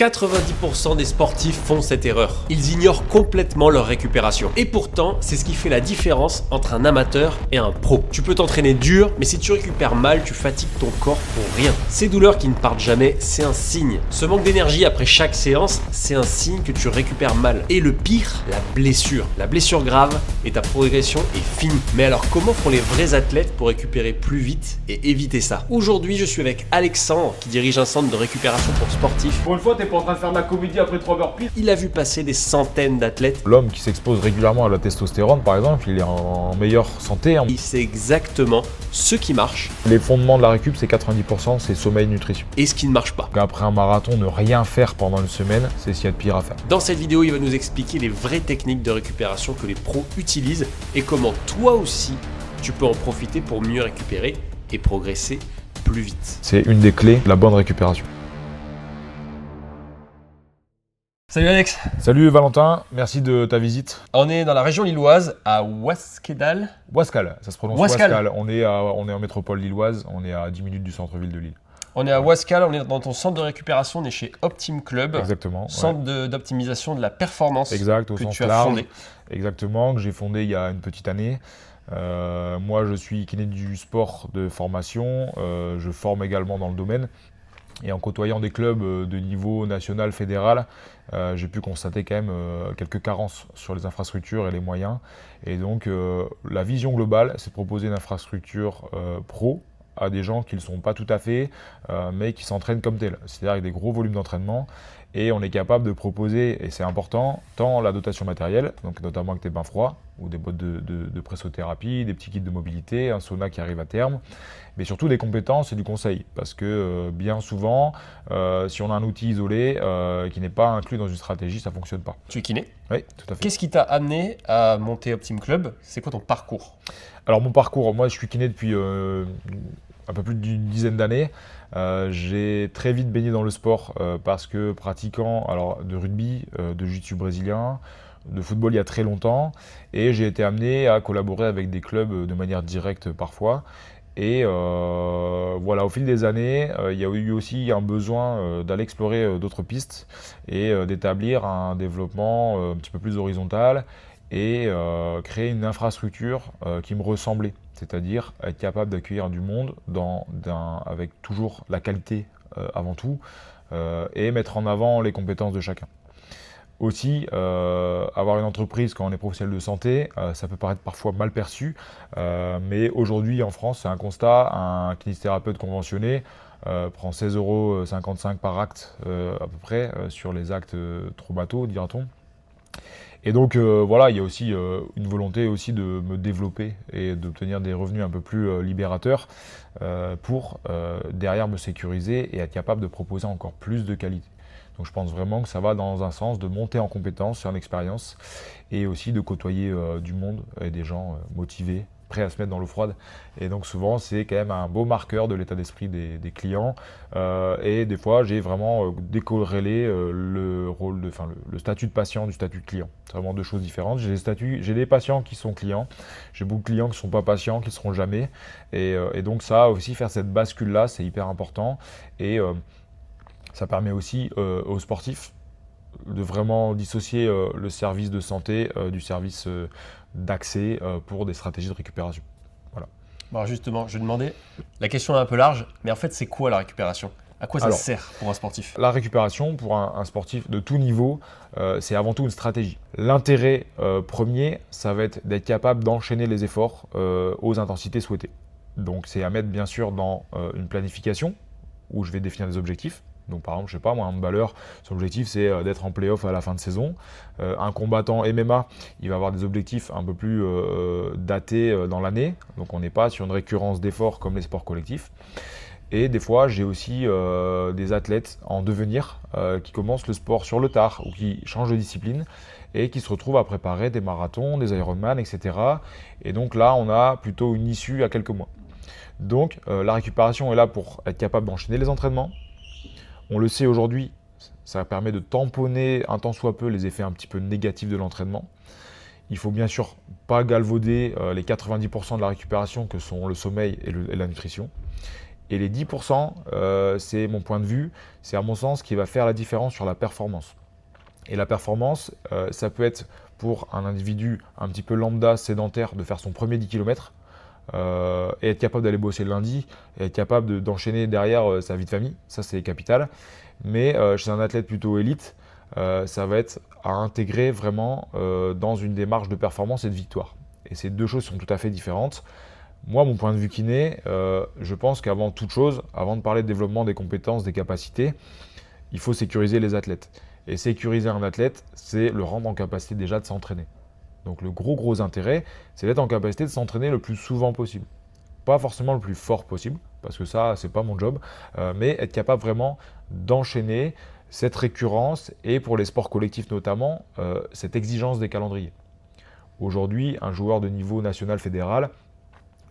90% des sportifs font cette erreur. Ils ignorent complètement leur récupération. Et pourtant, c'est ce qui fait la différence entre un amateur et un pro. Tu peux t'entraîner dur, mais si tu récupères mal, tu fatigues ton corps pour rien. Ces douleurs qui ne partent jamais, c'est un signe. Ce manque d'énergie après chaque séance, c'est un signe que tu récupères mal. Et le pire, la blessure. La blessure grave et ta progression est finie. Mais alors, comment font les vrais athlètes pour récupérer plus vite et éviter ça? Aujourd'hui, je suis avec Alexandre, qui dirige un centre de récupération pour sportifs. Pour une fois, t'es pas en train de faire de la comédie après 3 burpees. Il a vu passer des centaines d'athlètes. L'homme qui s'expose régulièrement à la testostérone, par exemple, il est en meilleure santé. Il sait exactement ce qui marche Les fondements de la récup, c'est 90%, c'est sommeil, nutrition. et ce qui ne marche pas. Donc après un marathon, ne rien faire pendant une semaine, c'est ce qu'il y a de pire à faire. Dans cette vidéo, il va nous expliquer les vraies techniques de récupération que les pros utilisent et comment toi aussi, tu peux en profiter pour mieux récupérer et progresser plus vite. C'est une des clés de la bonne récupération. Salut Alex. Salut Valentin, merci de ta visite. On est dans la région lilloise, à Ouasquedal. Ouascal, ça se prononce Ouascal. Ouascal. On est en métropole lilloise, on est à 10 minutes du centre-ville de Lille. On est à Ouascal, on est dans ton centre de récupération, on est chez Optim Club. Exactement. ouais. Centre d'optimisation de la performance Exact, au que sens tu as large. fondé. Exactement, que j'ai fondé il y a une petite année. Moi, je suis kiné du sport de formation. Je forme également dans le domaine. Et en côtoyant des clubs de niveau national, fédéral, j'ai pu constater quand même quelques carences sur les infrastructures et les moyens. Et donc, la vision globale, c'est de proposer une infrastructure pro à des gens qui ne le sont pas tout à fait, mais qui s'entraînent comme tels, c'est-à-dire avec des gros volumes d'entraînement. Et on est capable de proposer, et c'est important, tant la dotation matérielle, donc notamment avec des bains froids, ou des boîtes de pressothérapie, des petits kits de mobilité, un sauna qui arrive à terme, mais surtout des compétences et du conseil. Parce que bien souvent, si on a un outil isolé qui n'est pas inclus dans une stratégie, ça ne fonctionne pas. Tu es kiné. Oui, tout à fait. Qu'est-ce qui t'a amené à monter Optim Club? C'est quoi ton parcours? Alors mon parcours, moi je suis kiné depuis un peu plus d'une dizaine d'années. J'ai très vite baigné dans le sport parce que pratiquant de rugby, de jiu-jitsu brésilien, de football il y a très longtemps, et j'ai été amené à collaborer avec des clubs de manière directe parfois. Et voilà, au fil des années, il y a eu aussi un besoin d'aller explorer d'autres pistes et d'établir un développement un petit peu plus horizontal et créer une infrastructure qui me ressemblait, c'est-à-dire être capable d'accueillir du monde avec toujours la qualité avant tout et mettre en avant les compétences de chacun. Aussi, avoir une entreprise quand on est professionnel de santé, ça peut paraître parfois mal perçu, mais aujourd'hui en France, c'est un constat, un kinésithérapeute conventionné prend 16,55 € par acte à peu près sur les actes traumato, dira-t-on. Et donc voilà, il y a aussi une volonté aussi de me développer et d'obtenir des revenus un peu plus libérateurs pour derrière me sécuriser et être capable de proposer encore plus de qualité. Donc je pense vraiment que ça va dans un sens de monter en compétence et en expérience et aussi de côtoyer du monde et des gens motivés, prêts à se mettre dans l'eau froide. Et donc souvent c'est quand même un beau marqueur de l'état d'esprit des clients. Et des fois j'ai vraiment décorrélé le statut de patient du statut de client. C'est vraiment deux choses différentes. J'ai des patients qui sont clients, j'ai beaucoup de clients qui ne sont pas patients, qui ne seront jamais. Et donc ça aussi, faire cette bascule-là, c'est hyper important. Et ça permet aussi aux sportifs de vraiment dissocier le service de santé du service d'accès pour des stratégies de récupération. Voilà. Alors justement, je demandais, la question est un peu large, mais en fait c'est quoi la récupération? À quoi ça sert pour un sportif? La récupération pour un sportif de tout niveau, c'est avant tout une stratégie. L'intérêt premier, ça va être d'être capable d'enchaîner les efforts aux intensités souhaitées. Donc c'est à mettre bien sûr dans une planification où je vais définir des objectifs. Donc par exemple, je sais pas moi, un handballeur, son objectif c'est d'être en play-off à la fin de saison. Un combattant MMA, il va avoir des objectifs un peu plus datés dans l'année. Donc on n'est pas sur une récurrence d'efforts comme les sports collectifs. Et des fois, j'ai aussi des athlètes en devenir qui commencent le sport sur le tard ou qui changent de discipline et qui se retrouvent à préparer des marathons, des Ironman, etc. Et donc là, on a plutôt une issue à quelques mois. Donc la récupération est là pour être capable d'enchaîner les entraînements. On le sait aujourd'hui, ça permet de tamponner un tant soit peu les effets un petit peu négatifs de l'entraînement. Il faut bien sûr pas galvauder les 90% de la récupération que sont le sommeil et la nutrition. Et les 10%, c'est mon point de vue, c'est à mon sens ce qui va faire la différence sur la performance. Et la performance, ça peut être pour un individu un petit peu lambda, sédentaire, de faire son premier 10 km et être capable d'aller bosser le lundi, et être capable d'enchaîner derrière sa vie de famille, ça c'est capital. Mais chez un athlète plutôt élite, ça va être à intégrer vraiment dans une démarche de performance et de victoire. Et ces deux choses sont tout à fait différentes. Moi, mon point de vue kiné, je pense qu'avant toute chose, avant de parler de développement des compétences, des capacités, il faut sécuriser les athlètes. Et sécuriser un athlète, c'est le rendre en capacité déjà de s'entraîner. Donc le gros intérêt, c'est d'être en capacité de s'entraîner le plus souvent possible. Pas forcément le plus fort possible, parce que ça, c'est pas mon job, mais être capable vraiment d'enchaîner cette récurrence et pour les sports collectifs notamment, cette exigence des calendriers. Aujourd'hui, un joueur de niveau national fédéral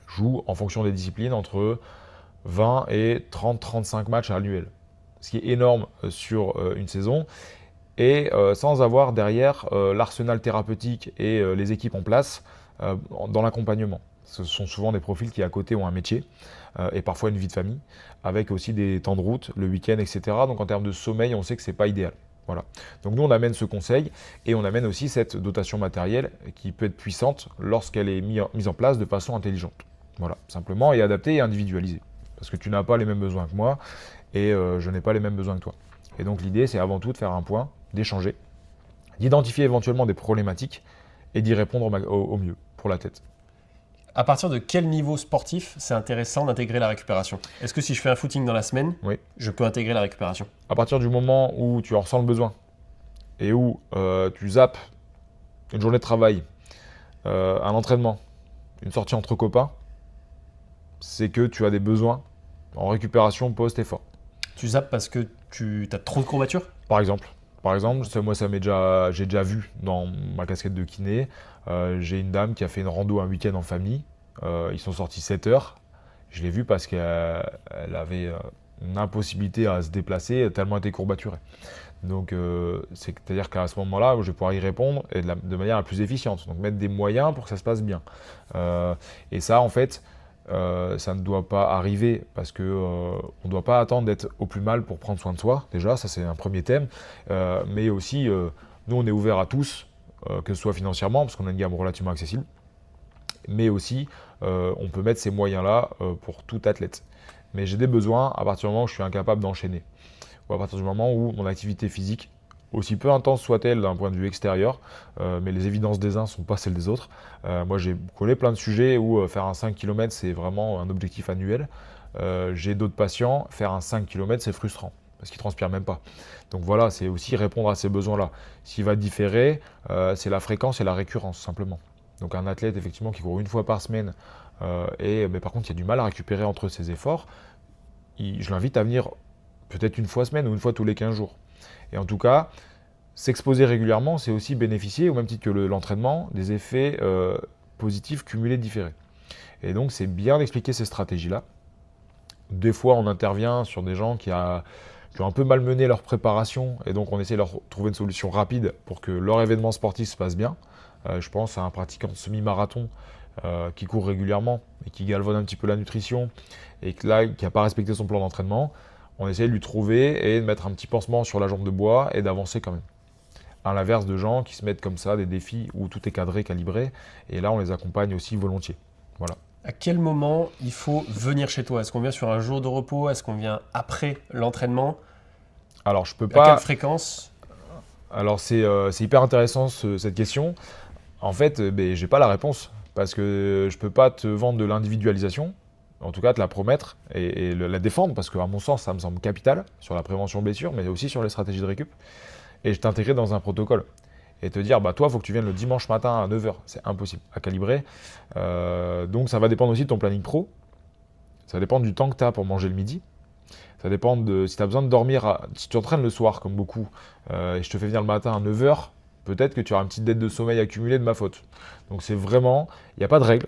joue en fonction des disciplines entre 20 et 30-35 matchs annuels, ce qui est énorme sur une saison et sans avoir derrière l'arsenal thérapeutique et les équipes en place dans l'accompagnement. Ce sont souvent des profils qui à côté ont un métier et parfois une vie de famille, avec aussi des temps de route, le week-end, etc. Donc en termes de sommeil, on sait que ce n'est pas idéal. Voilà. Donc nous, on amène ce conseil et on amène aussi cette dotation matérielle qui peut être puissante lorsqu'elle est mise en place de façon intelligente. Voilà, simplement, et adaptée et individualisée. Parce que tu n'as pas les mêmes besoins que moi et je n'ai pas les mêmes besoins que toi. Et donc l'idée, c'est avant tout de faire un point, d'échanger, d'identifier éventuellement des problématiques et d'y répondre au mieux pour la tête. À partir de quel niveau sportif c'est intéressant d'intégrer la récupération? Est-ce que si je fais un footing dans la semaine, Oui. je peux intégrer la récupération? À partir du moment où tu en ressens le besoin et où tu zappes une journée de travail, un entraînement, une sortie entre copains, c'est que tu as des besoins en récupération post-effort. Tu zappes parce que tu as trop de courbatures? Par exemple, moi j'ai déjà vu dans ma casquette de kiné, j'ai une dame qui a fait une rando un week-end en famille, ils sont sortis 7 heures, je l'ai vue parce qu'elle avait une impossibilité à se déplacer tellement elle était courbaturée. Donc c'est-à-dire qu'à ce moment-là, je vais pouvoir y répondre et de manière la plus efficiente, donc mettre des moyens pour que ça se passe bien. Et ça en fait, ça ne doit pas arriver parce qu'on ne doit pas attendre d'être au plus mal pour prendre soin de soi. Déjà, ça c'est un premier thème. Mais aussi, nous on est ouvert à tous, que ce soit financièrement, parce qu'on a une gamme relativement accessible. Mais aussi, on peut mettre ces moyens-là pour tout athlète. Mais j'ai des besoins à partir du moment où je suis incapable d'enchaîner. Ou à partir du moment où mon activité physique, aussi peu intense soit-elle d'un point de vue extérieur, mais les évidences des uns ne sont pas celles des autres. Moi, j'ai collé plein de sujets où faire un 5 km, c'est vraiment un objectif annuel. J'ai d'autres patients, faire un 5 km, c'est frustrant, parce qu'ils ne transpirent même pas. Donc voilà, c'est aussi répondre à ces besoins-là. Ce qui va différer, c'est la fréquence et la récurrence, simplement. Donc un athlète, effectivement, qui court une fois par semaine, mais par contre, il y a du mal à récupérer entre ses efforts, je l'invite à venir peut-être une fois semaine ou une fois tous les 15 jours. Et en tout cas, s'exposer régulièrement, c'est aussi bénéficier, au même titre que l'entraînement, des effets positifs cumulés différés. Et donc, c'est bien d'expliquer ces stratégies-là. Des fois, on intervient sur des gens qui ont un peu malmené leur préparation, et donc on essaie de leur trouver une solution rapide pour que leur événement sportif se passe bien. Je pense à un pratiquant de semi-marathon qui court régulièrement et qui galvaude un petit peu la nutrition, et qui n'a pas respecté son plan d'entraînement. On essaie de lui trouver et de mettre un petit pansement sur la jambe de bois et d'avancer quand même. À l'inverse de gens qui se mettent comme ça des défis où tout est cadré, calibré, et là on les accompagne aussi volontiers. Voilà. À quel moment il faut venir chez toi? Est-ce qu'on vient sur un jour de repos? Est-ce qu'on vient après l'entraînement? Alors je peux pas. À quelle fréquence? Alors c'est hyper intéressant cette question. En fait, j'ai pas la réponse parce que je peux pas te vendre de l'individualisation. En tout cas, te la promettre et la défendre, parce qu'à mon sens, ça me semble capital sur la prévention blessure, mais aussi sur les stratégies de récup. Et je t'intégrer dans un protocole. Et te dire, toi, il faut que tu viennes le dimanche matin à 9h. C'est impossible à calibrer. Donc, ça va dépendre aussi de ton planning pro. Ça dépend du temps que tu as pour manger le midi. Ça dépend de si tu as besoin de dormir. Si tu entraînes le soir, comme beaucoup, et je te fais venir le matin à 9h, peut-être que tu auras une petite dette de sommeil accumulée de ma faute. Donc, c'est vraiment, il n'y a pas de règle.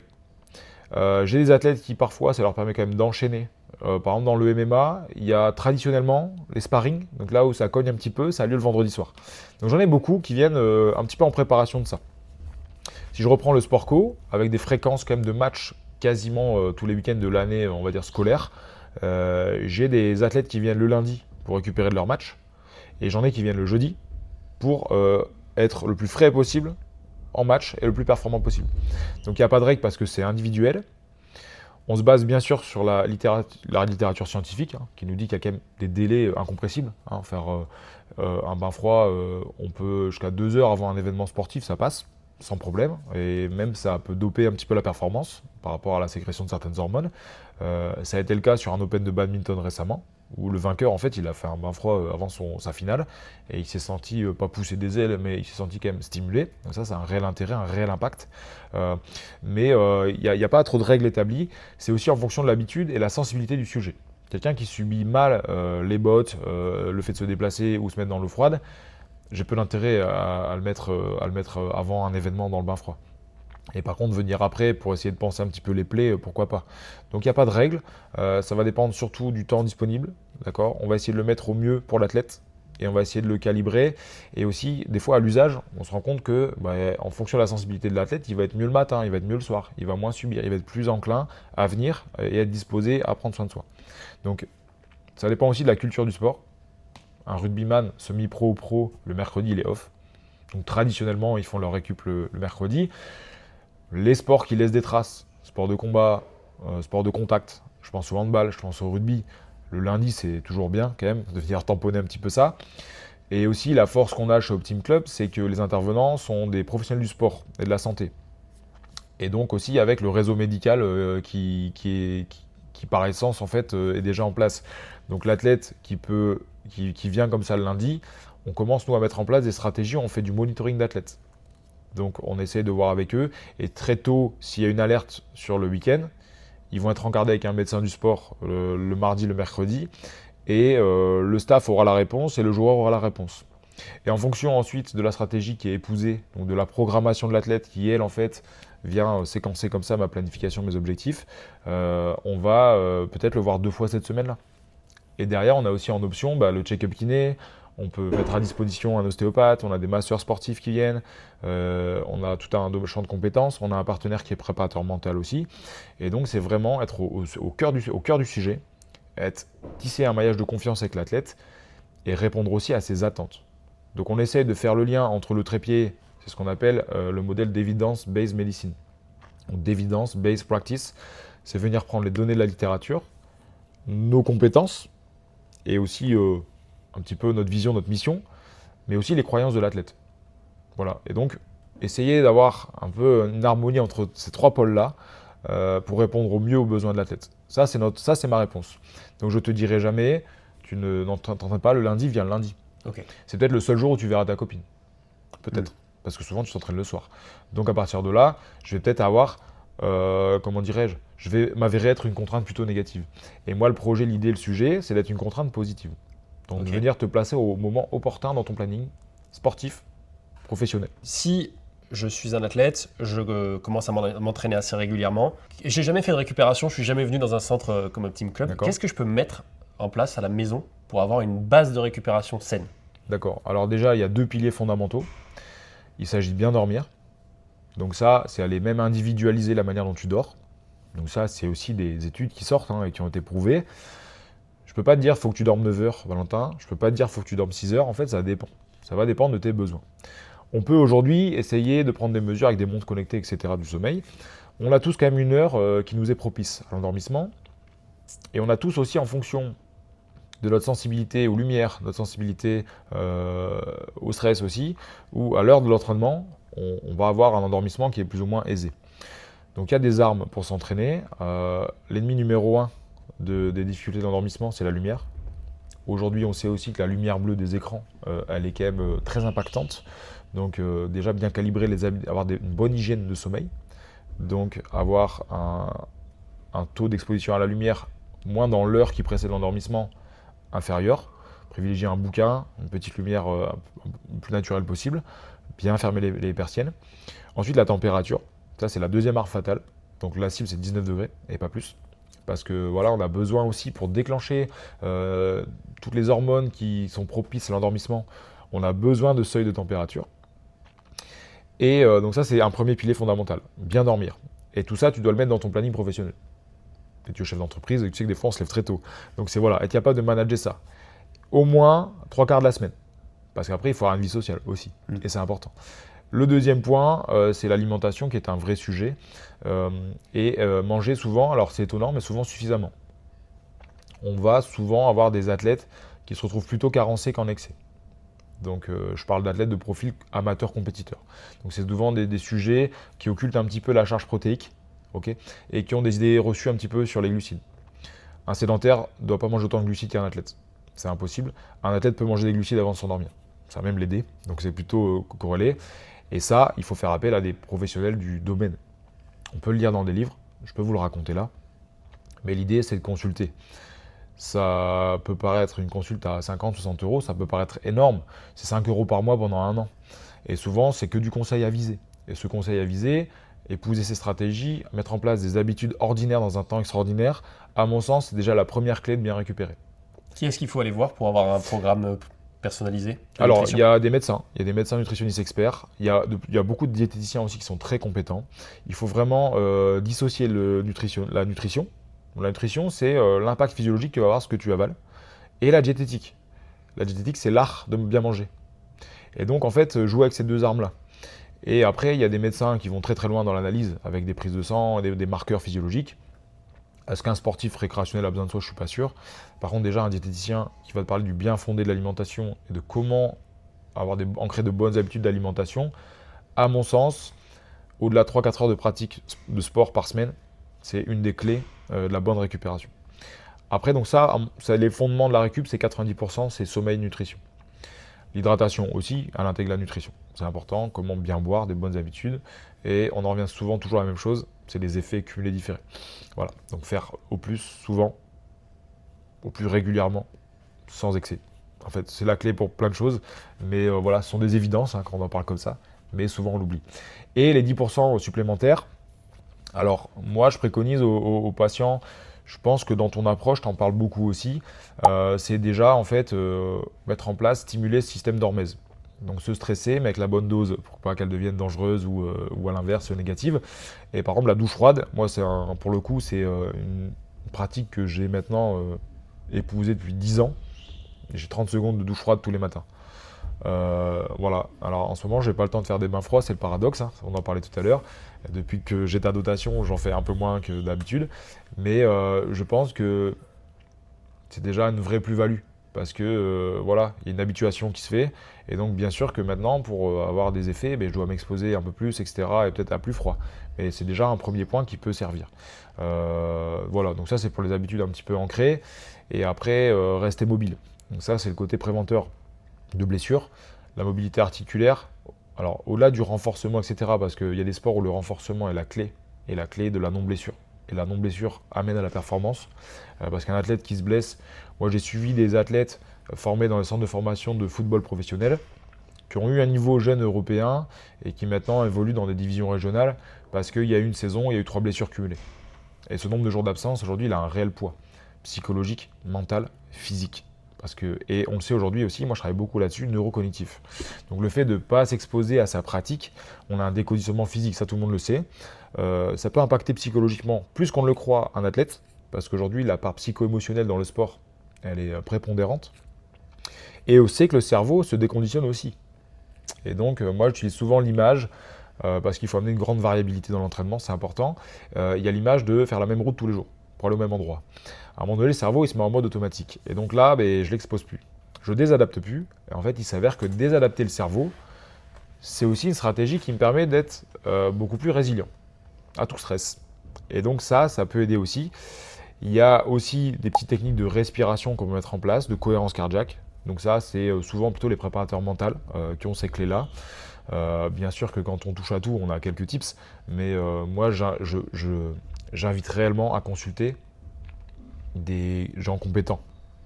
J'ai des athlètes qui parfois ça leur permet quand même d'enchaîner. Par exemple dans le MMA, il y a traditionnellement les sparring, donc là où ça cogne un petit peu, ça a lieu le vendredi soir. Donc j'en ai beaucoup qui viennent un petit peu en préparation de ça. Si je reprends le sport co, avec des fréquences quand même de matchs quasiment tous les week-ends de l'année, on va dire scolaire, J'ai des athlètes qui viennent le lundi pour récupérer de leur match, et j'en ai qui viennent le jeudi pour être le plus frais possible en match et le plus performant possible. Donc il n'y a pas de règle parce que c'est individuel. On se base bien sûr sur la littérature scientifique qui nous dit qu'il y a quand même des délais incompressibles. Faire un bain froid, on peut jusqu'à 2 heures avant un événement sportif, ça passe sans problème. Et même ça peut doper un petit peu la performance par rapport à la sécrétion de certaines hormones. Ça a été le cas sur un Open de badminton récemment, où le vainqueur, en fait, il a fait un bain froid avant sa finale, et il s'est senti, pas pousser des ailes, mais il s'est senti quand même stimulé. Donc ça, c'est un réel intérêt, un réel impact. Mais il n'y a pas trop de règles établies. C'est aussi en fonction de l'habitude et la sensibilité du sujet. Quelqu'un qui subit mal les bottes, le fait de se déplacer ou se mettre dans l'eau froide, j'ai peu d'intérêt à le mettre avant un événement dans le bain froid. Et par contre, venir après pour essayer de penser un petit peu les plaies, pourquoi pas. Donc il n'y a pas de règle, ça va dépendre surtout du temps disponible, d'accord. On va essayer de le mettre au mieux pour l'athlète et on va essayer de le calibrer. Et aussi, des fois à l'usage, on se rend compte que en fonction de la sensibilité de l'athlète, il va être mieux le matin, il va être mieux le soir, il va moins subir, il va être plus enclin à venir et être disposé à prendre soin de soi. Donc ça dépend aussi de la culture du sport. Un rugbyman semi-pro ou pro, le mercredi, il est off. Donc traditionnellement, ils font leur récup le mercredi. Les sports qui laissent des traces, sport de combat, sport de contact, je pense au handball, je pense au rugby, le lundi c'est toujours bien quand même de venir tamponner un petit peu ça. Et aussi la force qu'on a chez Optim Club, c'est que les intervenants sont des professionnels du sport et de la santé. Et donc aussi avec le réseau médical qui par essence en fait est déjà en place. Donc l'athlète qui vient comme ça le lundi, on commence nous à mettre en place des stratégies, on fait du monitoring d'athlètes. Donc on essaie de voir avec eux et très tôt, s'il y a une alerte sur le week-end, ils vont être encadrés avec un médecin du sport le mardi, le mercredi et le staff aura la réponse et le joueur aura la réponse. Et en fonction ensuite de la stratégie qui est épousée, donc de la programmation de l'athlète qui elle en fait vient séquencer comme ça ma planification, mes objectifs, on va peut-être le voir 2 fois cette semaine-là. Et derrière on a aussi en option le check-up kiné. On peut mettre à disposition un ostéopathe, on a des masseurs sportifs qui viennent, on a tout un champ de compétences, on a un partenaire qui est préparateur mental aussi. Et donc c'est vraiment être au cœur du sujet, tisser un maillage de confiance avec l'athlète et répondre aussi à ses attentes. Donc on essaie de faire le lien entre le trépied, c'est ce qu'on appelle le modèle d'evidence-based medicine. Donc d'evidence-based practice, c'est venir prendre les données de la littérature, nos compétences et aussi un petit peu notre vision, notre mission, mais aussi les croyances de l'athlète. Voilà. Et donc, essayer d'avoir un peu une harmonie entre ces 3 pôles-là pour répondre au mieux aux besoins de l'athlète. Ça, c'est ma réponse. Donc, je te dirai jamais, tu n'en t'entraînes pas, le lundi, viens le lundi. Okay. C'est peut-être le seul jour où tu verras ta copine. Peut-être. Parce que souvent, tu t'entraînes le soir. Donc, à partir de là, je vais peut-être avoir, je vais m'avérer être une contrainte plutôt négative. Et moi, le projet, l'idée, le sujet, c'est d'être une contrainte positive. Donc, de venir te placer au moment opportun dans ton planning sportif, professionnel. Si je suis un athlète, je commence à m'entraîner assez régulièrement. J'ai jamais fait de récupération, je suis jamais venu dans un centre comme Optim Club. Qu'est-ce que je peux mettre en place à la maison pour avoir une base de récupération saine? D'accord. Alors déjà, il y a 2 piliers fondamentaux. Il s'agit de bien dormir. Donc ça, c'est aller même individualiser la manière dont tu dors. Donc ça, c'est aussi des études qui sortent et qui ont été prouvées. Je ne peux pas te dire faut que tu dormes 9 heures, Valentin. Je ne peux pas te dire faut que tu dormes 6 heures. En fait, ça dépend. Ça va dépendre de tes besoins. On peut aujourd'hui essayer de prendre des mesures avec des montres connectées, etc. du sommeil. On a tous quand même une heure qui nous est propice à l'endormissement. Et on a tous aussi en fonction de notre sensibilité aux lumières, notre sensibilité au stress aussi, ou à l'heure de l'entraînement, on va avoir un endormissement qui est plus ou moins aisé. Donc il y a des armes pour s'entraîner. L'ennemi numéro 1 des difficultés d'endormissement, c'est la lumière. Aujourd'hui, on sait aussi que la lumière bleue des écrans, elle est quand même très impactante. Donc déjà bien calibrer avoir une bonne hygiène de sommeil. Donc avoir un taux d'exposition à la lumière moins dans l'heure qui précède l'endormissement inférieur. Privilégier un bouquin, une petite lumière le plus naturelle possible. Bien fermer les persiennes. Ensuite, la température. Ça, c'est la deuxième arme fatale. Donc la cible, c'est 19 degrés et pas plus. Parce que voilà, on a besoin aussi pour déclencher toutes les hormones qui sont propices à l'endormissement, on a besoin de seuil de température. Et donc ça, c'est un premier pilier fondamental, bien dormir. Et tout ça, tu dois le mettre dans ton planning professionnel. Et tu es chef d'entreprise et tu sais que des fois on se lève très tôt. Donc c'est voilà, être capable de manager ça. Au moins 3 quarts de la semaine. Parce qu'après, il faut avoir une vie sociale aussi. Et c'est important. Le deuxième point, c'est l'alimentation qui est un vrai sujet. Manger souvent, alors c'est étonnant, mais souvent suffisamment. On va souvent avoir des athlètes qui se retrouvent plutôt carencés qu'en excès. Donc je parle d'athlètes de profil amateur-compétiteur. Donc c'est souvent des sujets qui occultent un petit peu la charge protéique, et qui ont des idées reçues un petit peu sur les glucides. Un sédentaire ne doit pas manger autant de glucides qu'un athlète. C'est impossible. Un athlète peut manger des glucides avant de s'endormir. Ça va même l'aider. Donc c'est plutôt corrélé. Et ça, il faut faire appel à des professionnels du domaine. On peut le lire dans des livres. Je peux vous le raconter là. Mais l'idée, c'est de consulter. Ça peut paraître une consulte à 50, 60 euros. Ça peut paraître énorme. C'est 5 euros par mois pendant 1 an. Et souvent, c'est que du conseil avisé. Et ce conseil avisé, épouser ses stratégies, mettre en place des habitudes ordinaires dans un temps extraordinaire, à mon sens, c'est déjà la première clé de bien récupérer. Qui est-ce qu'il faut aller voir pour avoir un programme personnalisé? Alors, il y a des médecins, nutritionnistes experts, il y a beaucoup de diététiciens aussi qui sont très compétents. Il faut vraiment dissocier la nutrition. La nutrition, c'est l'impact physiologique que va avoir ce que tu avales, et la diététique. La diététique, c'est l'art de bien manger. Et donc, en fait, jouer avec ces deux armes-là. Et après, il y a des médecins qui vont très très loin dans l'analyse, avec des prises de sang, des marqueurs physiologiques. Est-ce qu'un sportif récréationnel a besoin de ça? Je ne suis pas sûr. Par contre, déjà, un diététicien qui va te parler du bien fondé de l'alimentation et de comment ancrer de bonnes habitudes d'alimentation, à mon sens, au-delà de 3-4 heures de pratique de sport par semaine, c'est une des clés de la bonne récupération. Après, donc ça, les fondements de la récup, c'est 90%, c'est sommeil, nutrition. L'hydratation aussi, elle intègre la nutrition. C'est important, comment bien boire, des bonnes habitudes. Et on en revient souvent toujours à la même chose, c'est les effets cumulés différés. Voilà, donc faire au plus souvent, au plus régulièrement, sans excès. En fait, c'est la clé pour plein de choses, mais voilà, ce sont des évidences quand on en parle comme ça, mais souvent on l'oublie. Et les 10% supplémentaires, alors moi je préconise aux patients, je pense que dans ton approche, tu en parles beaucoup aussi, c'est déjà en fait mettre en place, stimuler ce système d'hormèse. Donc se stresser, mais avec la bonne dose pour pas qu'elle devienne dangereuse ou à l'inverse négative. Et par exemple la douche froide, moi pour le coup c'est une pratique que j'ai maintenant épousée depuis 10 ans. J'ai 30 secondes de douche froide tous les matins. Voilà, alors en ce moment j'ai pas le temps de faire des bains froids, c'est le paradoxe, on en parlait tout à l'heure. Depuis que j'ai ta dotation, j'en fais un peu moins que d'habitude. Mais je pense que c'est déjà une vraie plus-value. Parce que voilà, il y a une habituation qui se fait. Et donc bien sûr que maintenant, pour avoir des effets, je dois m'exposer un peu plus, etc. Et peut-être à plus froid. Mais c'est déjà un premier point qui peut servir. Voilà, donc ça c'est pour les habitudes un petit peu ancrées. Et après, rester mobile. Donc ça c'est le côté préventeur de blessures. La mobilité articulaire, alors au-delà du renforcement, etc. Parce qu'il y a des sports où le renforcement est la clé de la non-blessure. Et la non-blessure amène à la performance. Parce qu'un athlète qui se blesse, moi j'ai suivi des athlètes formés dans les centres de formation de football professionnel qui ont eu un niveau jeune européen et qui maintenant évoluent dans des divisions régionales parce qu'il y a eu une saison, il y a eu 3 blessures cumulées. Et ce nombre de jours d'absence, aujourd'hui, il a un réel poids psychologique, mental, physique. Et on le sait aujourd'hui aussi, moi je travaille beaucoup là-dessus, neurocognitif. Donc le fait de ne pas s'exposer à sa pratique, on a un déconditionnement physique, ça tout le monde le sait. Ça peut impacter psychologiquement plus qu'on ne le croit un athlète, parce qu'aujourd'hui la part psycho-émotionnelle dans le sport, elle est prépondérante. Et on sait que le cerveau se déconditionne aussi. Et donc moi j'utilise souvent l'image, parce qu'il faut amener une grande variabilité dans l'entraînement, c'est important. Il y a l'image de faire la même route tous les jours, pour aller au même endroit. À un moment donné, le cerveau il se met en mode automatique. Et donc là, je ne l'expose plus. Je ne désadapte plus. Et en fait, il s'avère que désadapter le cerveau, c'est aussi une stratégie qui me permet d'être beaucoup plus résilient à tout stress. Et donc ça peut aider aussi. Il y a aussi des petites techniques de respiration qu'on peut mettre en place, de cohérence cardiaque. Donc ça, c'est souvent plutôt les préparateurs mentaux qui ont ces clés-là. Bien sûr que quand on touche à tout, on a quelques tips. Mais moi, j'invite réellement à consulter des gens compétents,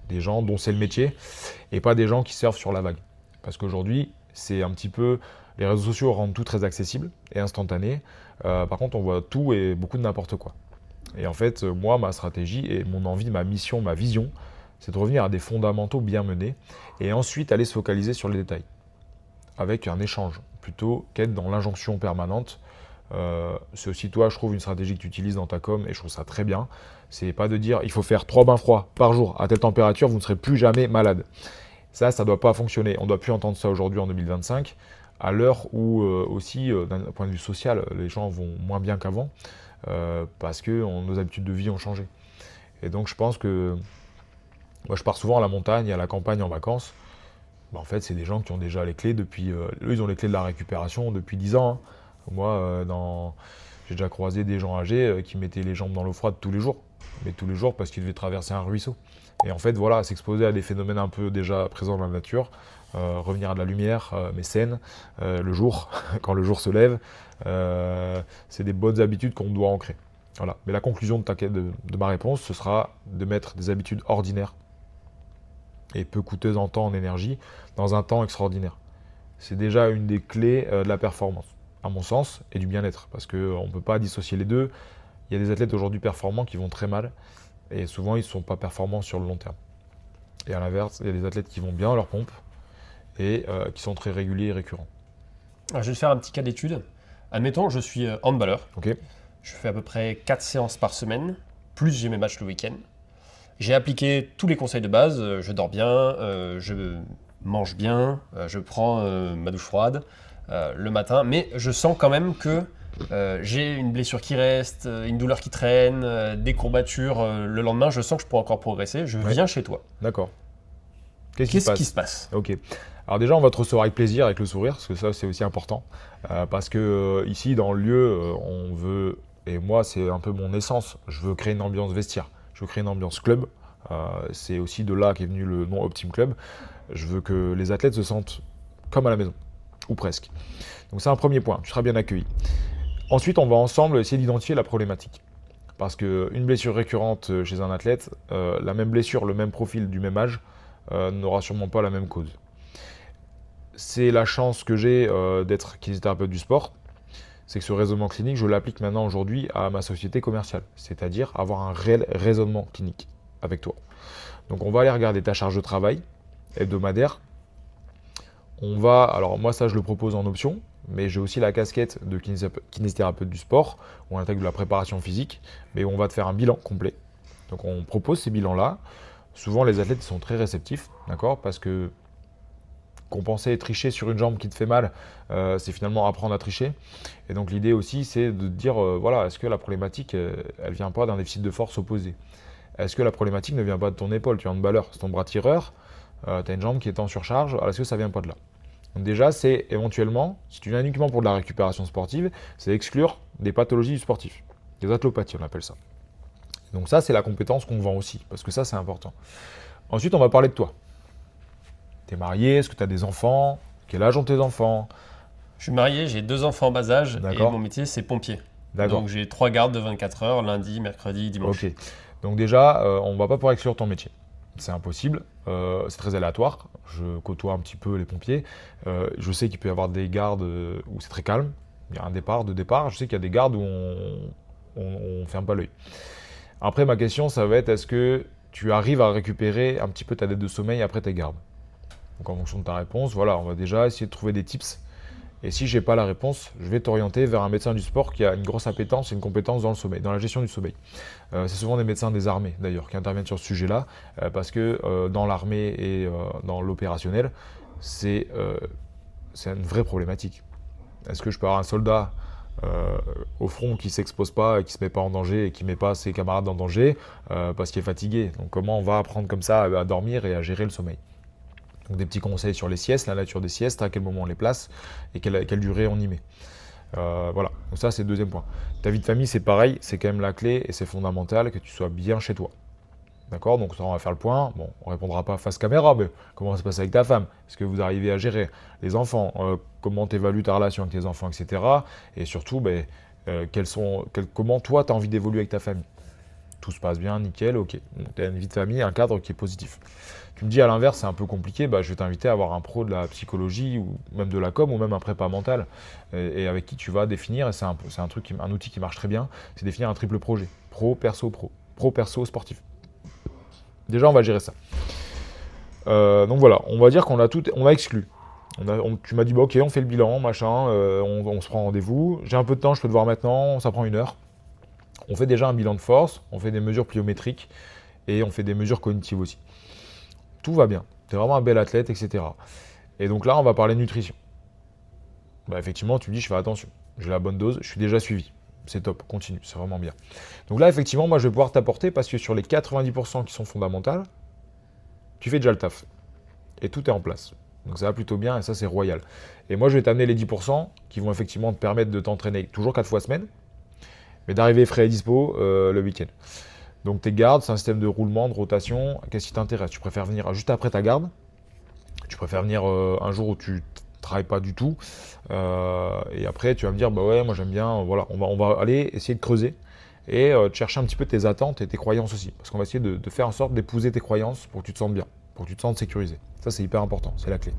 des gens dont c'est le métier, et pas des gens qui surfent sur la vague. Parce qu'aujourd'hui, c'est un petit peu... Les réseaux sociaux rendent tout très accessible et instantané. Par contre, on voit tout et beaucoup de n'importe quoi. Et en fait, moi, ma stratégie et mon envie, ma mission, ma vision, c'est de revenir à des fondamentaux bien menés et ensuite aller se focaliser sur les détails. Avec un échange, plutôt qu'être dans l'injonction permanente C'est aussi toi, je trouve, une stratégie que tu utilises dans ta com et je trouve ça très bien. C'est pas de dire il faut faire 3 bains froids par jour à telle température, vous ne serez plus jamais malade. Ça ne doit pas fonctionner. On ne doit plus entendre ça aujourd'hui en 2025, à l'heure où aussi, d'un point de vue social, les gens vont moins bien qu'avant, parce que nos habitudes de vie ont changé. Et donc je pense que, moi je pars souvent à la montagne, à la campagne en vacances. En fait, c'est des gens qui ont déjà les clés depuis, eux ils ont les clés de la récupération depuis 10 ans. Hein. Moi, j'ai déjà croisé des gens âgés qui mettaient les jambes dans l'eau froide tous les jours. Mais tous les jours parce qu'ils devaient traverser un ruisseau. Et en fait, voilà, s'exposer à des phénomènes un peu déjà présents dans la nature, revenir à de la lumière, mais saine, le jour, quand le jour se lève, c'est des bonnes habitudes qu'on doit ancrer. Voilà. Mais la conclusion de ma réponse, ce sera de mettre des habitudes ordinaires et peu coûteuses en temps, en énergie, dans un temps extraordinaire. C'est déjà une des clés de la performance, à mon sens, et du bien-être, parce qu'on ne peut pas dissocier les deux. Il y a des athlètes aujourd'hui performants qui vont très mal, et souvent ils ne sont pas performants sur le long terme. Et à l'inverse, il y a des athlètes qui vont bien à leur pompe, et qui sont très réguliers et récurrents. Alors, je vais faire un petit cas d'étude. Admettons, je suis handballeur. Ok. Je fais à peu près 4 séances par semaine, plus j'ai mes matchs le week-end. J'ai appliqué tous les conseils de base, je dors bien, je mange bien, je prends ma douche froide le matin, mais je sens quand même que j'ai une blessure qui reste, une douleur qui traîne, des courbatures le lendemain, je sens que je peux encore progresser, je viens chez toi. D'accord. Qu'est-ce qui se passe? Ok. Alors déjà, on va te recevoir avec plaisir, avec le sourire, parce que ça, c'est aussi important. Parce que ici, dans le lieu, on veut, et moi, c'est un peu mon essence, je veux créer une ambiance vestiaire. Je veux créer une ambiance club. C'est aussi de là qu'est venu le nom Optim Club. Je veux que les athlètes se sentent comme à la maison, ou presque. Donc c'est un premier point, tu seras bien accueilli. Ensuite, on va ensemble essayer d'identifier la problématique. Parce qu'une blessure récurrente chez un athlète, la même blessure, le même profil du même âge, n'aura sûrement pas la même cause. C'est la chance que j'ai d'être kinésithérapeute du sport, c'est que ce raisonnement clinique, je l'applique maintenant aujourd'hui à ma société commerciale, c'est-à-dire avoir un réel raisonnement clinique avec toi. Donc on va aller regarder ta charge de travail hebdomadaire. On va, alors moi ça je le propose en option, mais j'ai aussi la casquette de kinésithérapeute du sport, où on intègre de la préparation physique, mais on va te faire un bilan complet. Donc on propose ces bilans-là. Souvent les athlètes sont très réceptifs, d'accord, parce que compenser, tricher sur une jambe qui te fait mal, c'est finalement apprendre à tricher. Et donc l'idée aussi, c'est de dire, voilà, est-ce que la problématique, elle vient pas d'un déficit de force opposé? Est-ce que la problématique ne vient pas de ton épaule? Tu es handballeur, c'est ton bras tireur, tu as une jambe qui est en surcharge, alors est-ce que ça vient pas de là? Donc déjà, c'est éventuellement, si tu viens uniquement pour de la récupération sportive, c'est exclure des pathologies du sportif, des athléopathies, on appelle ça. Donc ça, c'est la compétence qu'on vend aussi, parce que ça, c'est important. Ensuite, on va parler de toi. Tu es marié, est-ce que tu as des enfants? Quel âge ont tes enfants? Je suis marié, j'ai 2 enfants en bas âge et D'accord. mon métier c'est pompier. D'accord. Donc j'ai 3 gardes de 24 heures, lundi, mercredi, dimanche. Ok. Donc déjà, on ne va pas pouvoir exclure ton métier. C'est impossible. C'est très aléatoire. Je côtoie un petit peu les pompiers. Je sais qu'il peut y avoir des gardes où c'est très calme. Il y a un départ, 2 départs. Je sais qu'il y a des gardes où on ne ferme pas l'œil. Après, ma question, ça va être, est-ce que tu arrives à récupérer un petit peu ta dette de sommeil après tes gardes? Donc en fonction de ta réponse, voilà, on va déjà essayer de trouver des tips. Et si je n'ai pas la réponse, je vais t'orienter vers un médecin du sport qui a une grosse appétence et une compétence dans le sommeil, dans la gestion du sommeil. C'est souvent des médecins des armées d'ailleurs qui interviennent sur ce sujet-là, parce que dans l'armée et dans l'opérationnel, c'est une vraie problématique. Est-ce que je peux avoir un soldat au front qui ne s'expose pas et qui ne se met pas en danger et qui ne met pas ses camarades en danger parce qu'il est fatigué? Donc comment on va apprendre comme ça à dormir et à gérer le sommeil? Donc des petits conseils sur les siestes, la nature des siestes, à quel moment on les place et quelle durée on y met. Voilà, donc ça c'est le deuxième point. Ta vie de famille c'est pareil, c'est quand même la clé et c'est fondamental que tu sois bien chez toi. D'accord, donc ça on va faire le point. Bon, on ne répondra pas face caméra, mais comment ça se passe avec ta femme? Est-ce que vous arrivez à gérer les enfants? Comment tu évalues ta relation avec tes enfants, etc. Et surtout, comment toi tu as envie d'évoluer avec ta famille? Tout se passe bien, nickel, ok. Tu as une vie de famille, un cadre qui est positif. Tu me dis à l'inverse, c'est un peu compliqué, je vais t'inviter à avoir un pro de la psychologie ou même de la com ou même un prépa mental et avec qui tu vas définir, et c'est un outil qui marche très bien, c'est définir un triple projet, pro, perso, sportif. Déjà, on va gérer ça. Donc voilà, on va dire on a exclu Tu m'as dit, bah, ok, on fait le bilan, machin, on se prend rendez-vous. J'ai un peu de temps, je peux te voir maintenant, ça prend 1 heure. On fait déjà un bilan de force, on fait des mesures pliométriques et on fait des mesures cognitives aussi. Tout va bien, tu es vraiment un bel athlète, etc. Et donc là, on va parler nutrition. Bah, effectivement, tu me dis, je fais attention, j'ai la bonne dose, je suis déjà suivi. C'est top, continue, c'est vraiment bien. Donc là, effectivement, moi, je vais pouvoir t'apporter parce que sur les 90% qui sont fondamentales, tu fais déjà le taf. Et tout est en place. Donc ça va plutôt bien et ça, c'est royal. Et moi, je vais t'amener les 10% qui vont effectivement te permettre de t'entraîner toujours 4 fois semaine, mais d'arriver frais et dispo le week-end. Donc tes gardes, c'est un système de roulement, de rotation. Qu'est-ce qui t'intéresse? Tu préfères venir juste après ta garde? Tu préfères venir un jour où tu travailles pas du tout? Et après, tu vas me dire, bah ouais, moi j'aime bien. Voilà, on va aller essayer de creuser et de chercher un petit peu tes attentes et tes croyances aussi. Parce qu'on va essayer de faire en sorte d'épouser tes croyances pour que tu te sentes bien, pour que tu te sentes sécurisé. Ça, c'est hyper important, c'est la clé.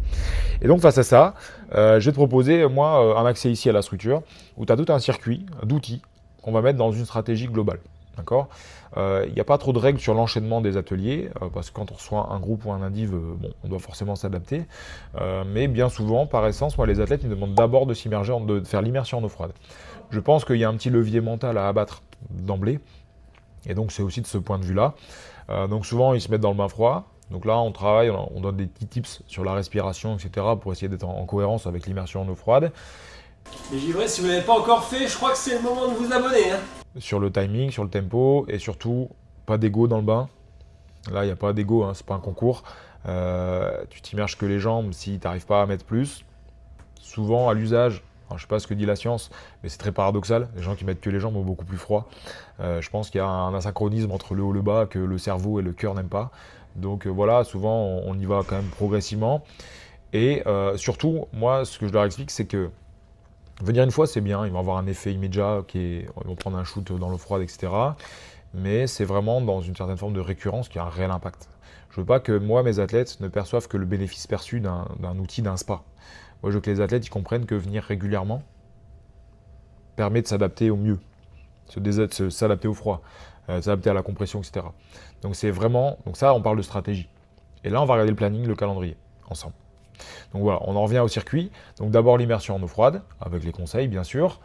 Et donc, face à ça, je vais te proposer, moi, un accès ici à la structure où tu as tout un circuit d'outils qu'on va mettre dans une stratégie globale. D'accord? Il n'y a pas trop de règles sur l'enchaînement des ateliers, parce que quand on reçoit un groupe ou un indiv, bon, on doit forcément s'adapter. Mais bien souvent, par essence, moi, les athlètes ils me demandent d'abord de s'immerger, de faire l'immersion en eau froide. Je pense qu'il y a un petit levier mental à abattre d'emblée. Et donc, c'est aussi de ce point de vue-là. Donc, souvent, ils se mettent dans le bain froid. Donc là, on travaille, on donne des petits tips sur la respiration, etc. pour essayer d'être en cohérence avec l'immersion en eau froide. Mais Givré, si vous n'avez pas encore fait, je crois que c'est le moment de vous abonner. Hein. Sur le timing, sur le tempo et surtout, pas d'ego dans le bain. Là, il n'y a pas d'ego, hein, c'est pas un concours. Tu t'immerges que les jambes si tu n'arrives pas à mettre plus. Souvent, à l'usage, je ne sais pas ce que dit la science, mais c'est très paradoxal. Les gens qui mettent que les jambes ont beaucoup plus froid. Je pense qu'il y a un asynchronisme entre le haut et le bas que le cerveau et le cœur n'aiment pas. Donc voilà, souvent, on y va quand même progressivement. Et surtout, moi, ce que je leur explique, c'est que venir une fois, c'est bien, ils vont avoir un effet immédiat, ils vont prendre un shoot dans l'eau froide, etc. Mais c'est vraiment dans une certaine forme de récurrence qui a un réel impact. Je ne veux pas que moi, mes athlètes, ne perçoivent que le bénéfice perçu d'un outil, d'un spa. Moi, je veux que les athlètes ils comprennent que venir régulièrement permet de s'adapter au mieux, s'adapter au froid, s'adapter à la compression, etc. Donc c'est vraiment, donc ça, on parle de stratégie. Et là, on va regarder le planning, le calendrier, ensemble. Donc voilà, on en revient au circuit. Donc d'abord l'immersion en eau froide, avec les conseils bien sûr.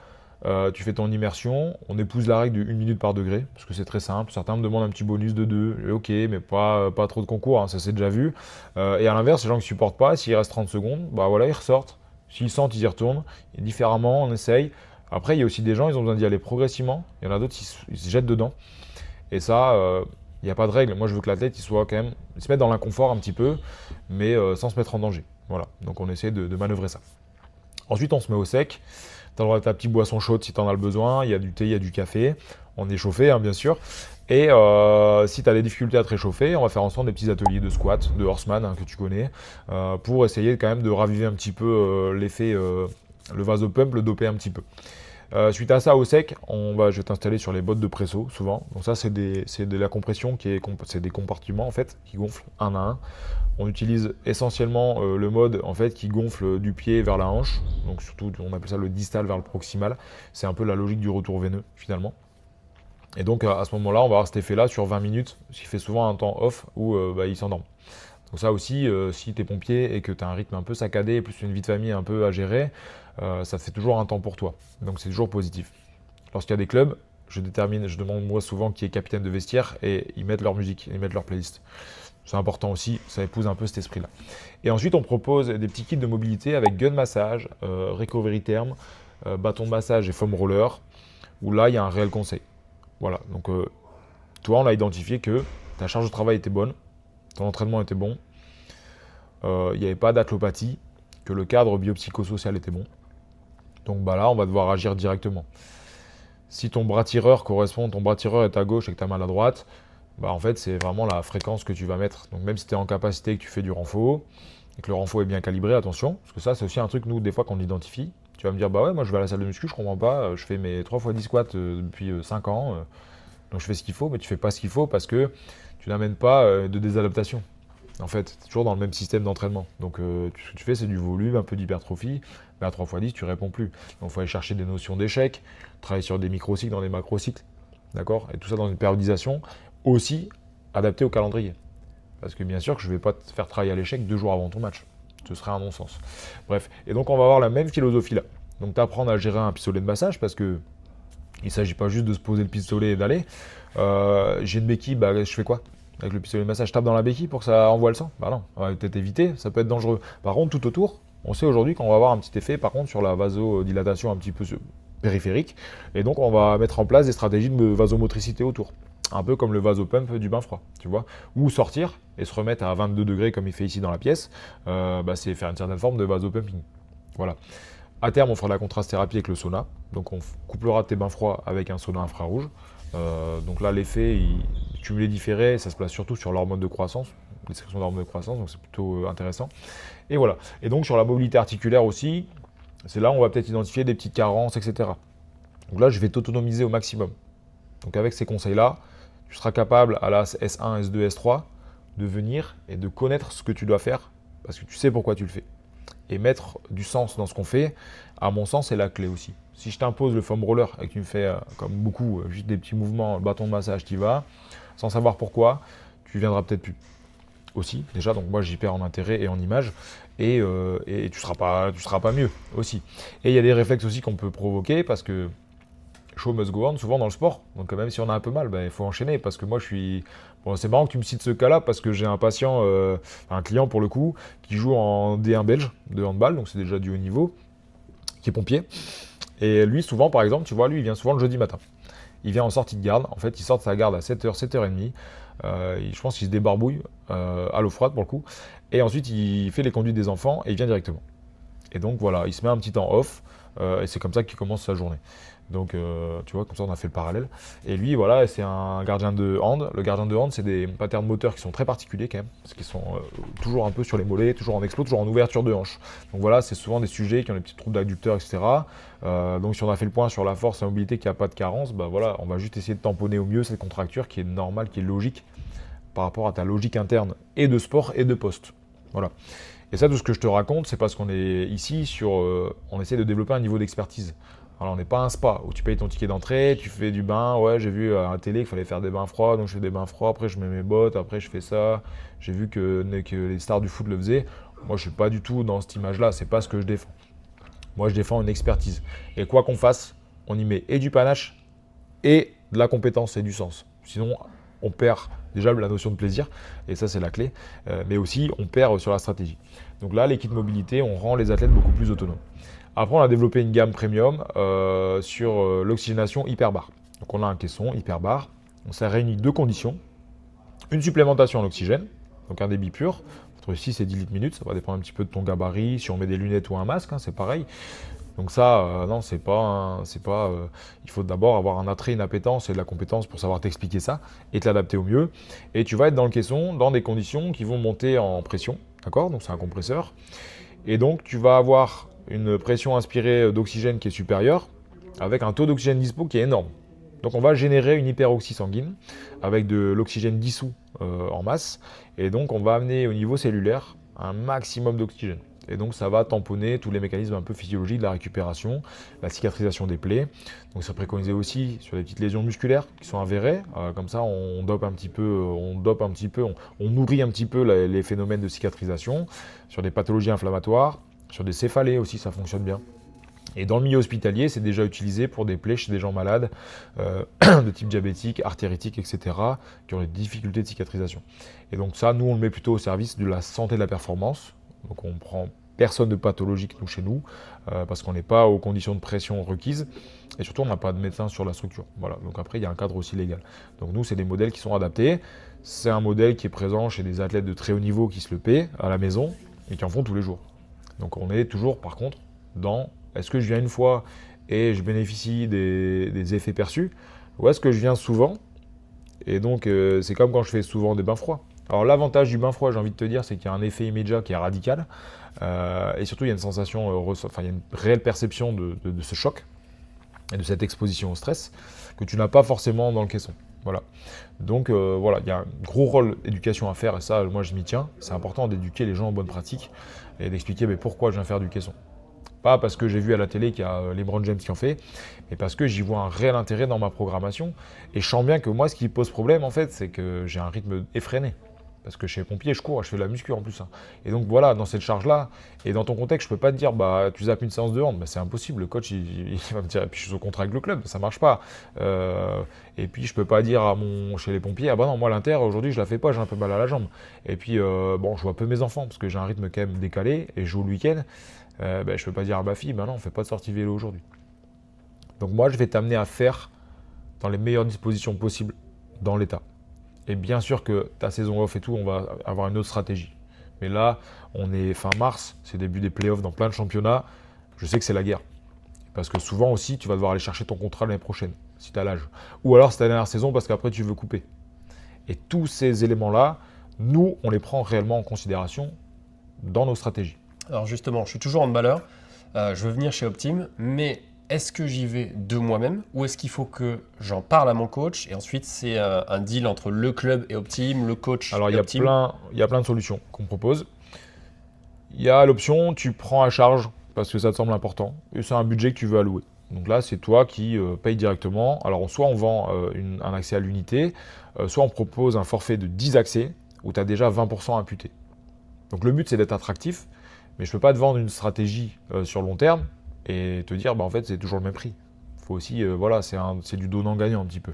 Tu fais ton immersion, on épouse la règle de 1 minute par degré, parce que c'est très simple. Certains me demandent un petit bonus de 2, ok, mais pas trop de concours, hein, ça c'est déjà vu. Et à l'inverse, les gens qui ne supportent pas, s'il reste 30 secondes, bah voilà, ils ressortent. S'ils sentent, ils y retournent. Et différemment, on essaye. Après, il y a aussi des gens, ils ont besoin d'y aller progressivement. Il y en a d'autres, ils se jettent dedans. Et ça, il n'y a pas de règle. Moi, je veux que l'athlète, il soit quand même, il se mette dans l'inconfort un petit peu, mais sans se mettre en danger. Voilà, donc on essaie de manœuvrer ça. Ensuite, on se met au sec. Tu as le droit à ta petite boisson chaude si tu en as le besoin. Il y a du thé, il y a du café. On est chauffé, hein, bien sûr. Et si tu as des difficultés à te réchauffer, on va faire ensemble des petits ateliers de squat, de horseman, hein, que tu connais, pour essayer quand même de raviver un petit peu l'effet, le vasopump, le doper un petit peu. Suite à ça, au sec, je vais t'installer sur les bottes de presso, souvent. Donc ça, c'est de la compression, c'est des compartiments en fait, qui gonflent un à un. On utilise essentiellement le mode en fait, qui gonfle du pied vers la hanche. Donc surtout, on appelle ça le distal vers le proximal. C'est un peu la logique du retour veineux, finalement. Et donc à ce moment-là, on va avoir cet effet-là sur 20 minutes, ce qui fait souvent un temps off où il s'endorme. Donc ça aussi, si tu es pompier et que tu as un rythme un peu saccadé, plus une vie de famille un peu à gérer, ça fait toujours un temps pour toi. Donc c'est toujours positif. Lorsqu'il y a des clubs, je demande moi souvent qui est capitaine de vestiaire et ils mettent leur musique, ils mettent leur playlist. C'est important aussi, ça épouse un peu cet esprit-là. Et ensuite, on propose des petits kits de mobilité avec gun massage, recovery term, bâton de massage et foam roller, où là, il y a un réel conseil. Voilà, donc toi, on a identifié que ta charge de travail était bonne, ton entraînement était bon, il n'y avait pas d'atlopathie, que le cadre biopsychosocial était bon. Donc bah là, on va devoir agir directement. Si ton bras tireur est à gauche et que tu as mal à droite, bah en fait, c'est vraiment la fréquence que tu vas mettre. Donc même si tu es en capacité, que tu fais du renfort, et que le renfort est bien calibré, attention, parce que ça, c'est aussi un truc, nous, des fois, qu'on identifie. Tu vas me dire, bah ouais, moi, je vais à la salle de muscu, je comprends pas, je fais mes 3 x 10 squats depuis 5 ans, donc je fais ce qu'il faut, mais tu fais pas ce qu'il faut parce que tu n'amènes pas de désadaptation. En fait, tu es toujours dans le même système d'entraînement. Donc, ce que tu fais, c'est du volume, un peu d'hypertrophie, mais à 3 x 10, tu réponds plus. Donc, il faut aller chercher des notions d'échec, travailler sur des microcycles dans des macrocycles, d'accord? Et tout ça dans une périodisation aussi adaptée au calendrier. Parce que bien sûr que je ne vais pas te faire travailler à l'échec 2 jours avant ton match. Ce serait un non-sens. Bref, et donc on va avoir la même philosophie là. Donc t'apprends à gérer un pistolet de massage parce que il ne s'agit pas juste de se poser le pistolet et d'aller. J'ai une béquille, bah, je fais quoi avec le pistolet de massage? Je tape dans la béquille pour que ça envoie le sang? Bah non, on va peut-être éviter, ça peut être dangereux. Par contre, tout autour, on sait aujourd'hui qu'on va avoir un petit effet par contre sur la vasodilatation un petit peu périphérique. Et donc on va mettre en place des stratégies de vasomotricité autour. Un peu comme le vasopump du bain froid, tu vois. Ou sortir et se remettre à 22 degrés comme il fait ici dans la pièce, c'est faire une certaine forme de vasopumping. Voilà. À terme, on fera de la contraste thérapie avec le sauna. Donc on couplera tes bains froids avec un sauna infrarouge. Donc là, l'effet cumulé différé, ça se place surtout sur l'hormone de croissance, l'expression d'hormone de croissance, donc c'est plutôt intéressant. Et voilà. Et donc sur la mobilité articulaire aussi, c'est là où on va peut-être identifier des petites carences, etc. Donc là, je vais t'autonomiser au maximum. Donc avec ces conseils-là, tu seras capable à la S1, S2, S3 de venir et de connaître ce que tu dois faire parce que tu sais pourquoi tu le fais. Et mettre du sens dans ce qu'on fait, à mon sens, c'est la clé aussi. Si je t'impose le foam roller et que tu me fais, comme beaucoup, juste des petits mouvements, le bâton de massage, tu y vas, sans savoir pourquoi, tu viendras peut-être plus. Aussi, déjà, donc moi j'y perds en intérêt et en image, et tu seras pas mieux aussi. Et il y a des réflexes aussi qu'on peut provoquer parce que show must go on, souvent dans le sport. Donc même si on a un peu mal, il faut enchaîner parce que moi je suis... Bon, c'est marrant que tu me cites ce cas-là parce que j'ai un patient, un client pour le coup, qui joue en D1 belge de handball, donc c'est déjà du haut niveau, qui est pompier. Et lui, souvent, par exemple, tu vois, lui, il vient souvent le jeudi matin. Il vient en sortie de garde. En fait, il sort de sa garde à 7h, 7h30. Je pense qu'il se débarbouille à l'eau froide pour le coup. Et ensuite, il fait les conduites des enfants et il vient directement. Et donc voilà, il se met un petit temps off et c'est comme ça qu'il commence sa journée. Donc tu vois, comme ça on a fait le parallèle. Et lui, voilà, c'est un gardien de hand. Le gardien de hand, c'est des patterns moteurs qui sont très particuliers quand même, parce qu'ils sont toujours un peu sur les mollets, toujours en explos, toujours en ouverture de hanche. Donc voilà, c'est souvent des sujets qui ont des petits troubles d'adducteurs, etc. Donc si on a fait le point sur la force et la mobilité, qu'il n'y a pas de carence, voilà, on va juste essayer de tamponner au mieux cette contracture qui est normale, qui est logique par rapport à ta logique interne et de sport et de poste. Voilà. Et ça, tout ce que je te raconte, c'est parce qu'on est ici on essaie de développer un niveau d'expertise. Alors, on n'est pas un spa où tu payes ton ticket d'entrée, tu fais du bain. Ouais, j'ai vu à la télé qu'il fallait faire des bains froids, donc je fais des bains froids. Après, je mets mes bottes, après, je fais ça. J'ai vu que les stars du foot le faisaient. Moi, je ne suis pas du tout dans cette image-là. C'est pas ce que je défends. Moi, je défends une expertise. Et quoi qu'on fasse, on y met et du panache et de la compétence et du sens. Sinon, on perd déjà la notion de plaisir, et ça c'est la clé, mais aussi on perd sur la stratégie. Donc là, les kits mobilité, on rend les athlètes beaucoup plus autonomes. Après, on a développé une gamme premium sur l'oxygénation hyperbar. Donc on a un caisson hyperbar, ça réunit deux conditions, une supplémentation en oxygène, donc un débit pur, entre 6 et 10 litres minute, ça va dépendre un petit peu de ton gabarit, si on met des lunettes ou un masque, c'est pareil. Donc ça, non, il faut d'abord avoir un attrait, une appétence et de la compétence pour savoir t'expliquer ça et te l'adapter au mieux. Et tu vas être dans le caisson dans des conditions qui vont monter en pression, d'accord? Donc c'est un compresseur. Et donc tu vas avoir une pression inspirée d'oxygène qui est supérieure avec un taux d'oxygène dispo qui est énorme. Donc on va générer une hyperoxie sanguine avec de l'oxygène dissous en masse. Et donc on va amener au niveau cellulaire un maximum d'oxygène. Et donc ça va tamponner tous les mécanismes un peu physiologiques de la récupération, la cicatrisation des plaies. Donc c'est préconisé aussi sur les petites lésions musculaires qui sont avérées. Comme ça on dope un petit peu, on nourrit un petit peu les phénomènes de cicatrisation. Sur des pathologies inflammatoires, sur des céphalées aussi, ça fonctionne bien. Et dans le milieu hospitalier, c'est déjà utilisé pour des plaies chez des gens malades de type diabétique, artéritique, etc., qui ont des difficultés de cicatrisation. Et donc ça, nous, on le met plutôt au service de la santé de la performance. Donc on prend personne de pathologique chez nous, parce qu'on n'est pas aux conditions de pression requises, et surtout on n'a pas de médecin sur la structure. Voilà. Donc après, il y a un cadre aussi légal. Donc nous, c'est des modèles qui sont adaptés. C'est un modèle qui est présent chez des athlètes de très haut niveau qui se le paient à la maison et qui en font tous les jours. Donc on est toujours, par contre, dans... Est-ce que je viens une fois et je bénéficie des effets perçus, ou est-ce que je viens souvent et donc c'est comme quand je fais souvent des bains froids. Alors l'avantage du bain froid, j'ai envie de te dire, c'est qu'il y a un effet immédiat qui est radical et surtout il y a une sensation, il y a une réelle perception de ce choc et de cette exposition au stress que tu n'as pas forcément dans le caisson. Voilà. Donc voilà, il y a un gros rôle d'éducation à faire et ça, moi je m'y tiens. C'est important d'éduquer les gens en bonne pratique et d'expliquer pourquoi je viens faire du caisson. Pas parce que j'ai vu à la télé qu'il y a LeBron James qui en fait, mais parce que j'y vois un réel intérêt dans ma programmation. Et je sens bien que moi, ce qui pose problème, en fait, c'est que j'ai un rythme effréné. Parce que chez les pompiers, je cours, je fais de la muscu en plus. Hein. Et donc voilà, dans cette charge-là, et dans ton contexte, je peux pas te dire, tu zappes une séance de hand. C'est impossible. Le coach, il va me dire, et puis je suis au contrat avec le club, ça marche pas. Et puis je peux pas dire chez les pompiers, ah bah non, moi l'inter, aujourd'hui, je la fais pas, j'ai un peu mal à la jambe. Et puis, je vois peu mes enfants, parce que j'ai un rythme quand même décalé, et je joue le week-end. Je peux pas dire à ma fille, non, on fait pas de sortie vélo aujourd'hui. Donc moi, je vais t'amener à faire dans les meilleures dispositions possibles dans l'état. Et bien sûr que ta saison off et tout, on va avoir une autre stratégie. Mais là, on est fin mars, c'est début des playoffs dans plein de championnats. Je sais que c'est la guerre. Parce que souvent aussi, tu vas devoir aller chercher ton contrat l'année prochaine, si tu as l'âge. Ou alors, c'est ta dernière saison parce qu'après, tu veux couper. Et tous ces éléments-là, nous, on les prend réellement en considération dans nos stratégies. Alors justement, je suis toujours handballeur. Je veux venir chez Optime, mais est-ce que j'y vais de moi-même ou est-ce qu'il faut que j'en parle à mon coach et ensuite c'est un deal entre le club et Optime, le coach Alors, et Optime? il y a plein de solutions qu'on propose. Il y a l'option, tu prends à charge parce que ça te semble important et c'est un budget que tu veux allouer. Donc là, c'est toi qui payes directement. Alors, soit on vend un accès à l'unité, soit on propose un forfait de 10 accès où tu as déjà 20% imputé. Donc, le but, c'est d'être attractif, mais je ne peux pas te vendre une stratégie sur long terme et te dire, en fait, c'est toujours le même prix. Il faut aussi, c'est du donnant-gagnant un petit peu.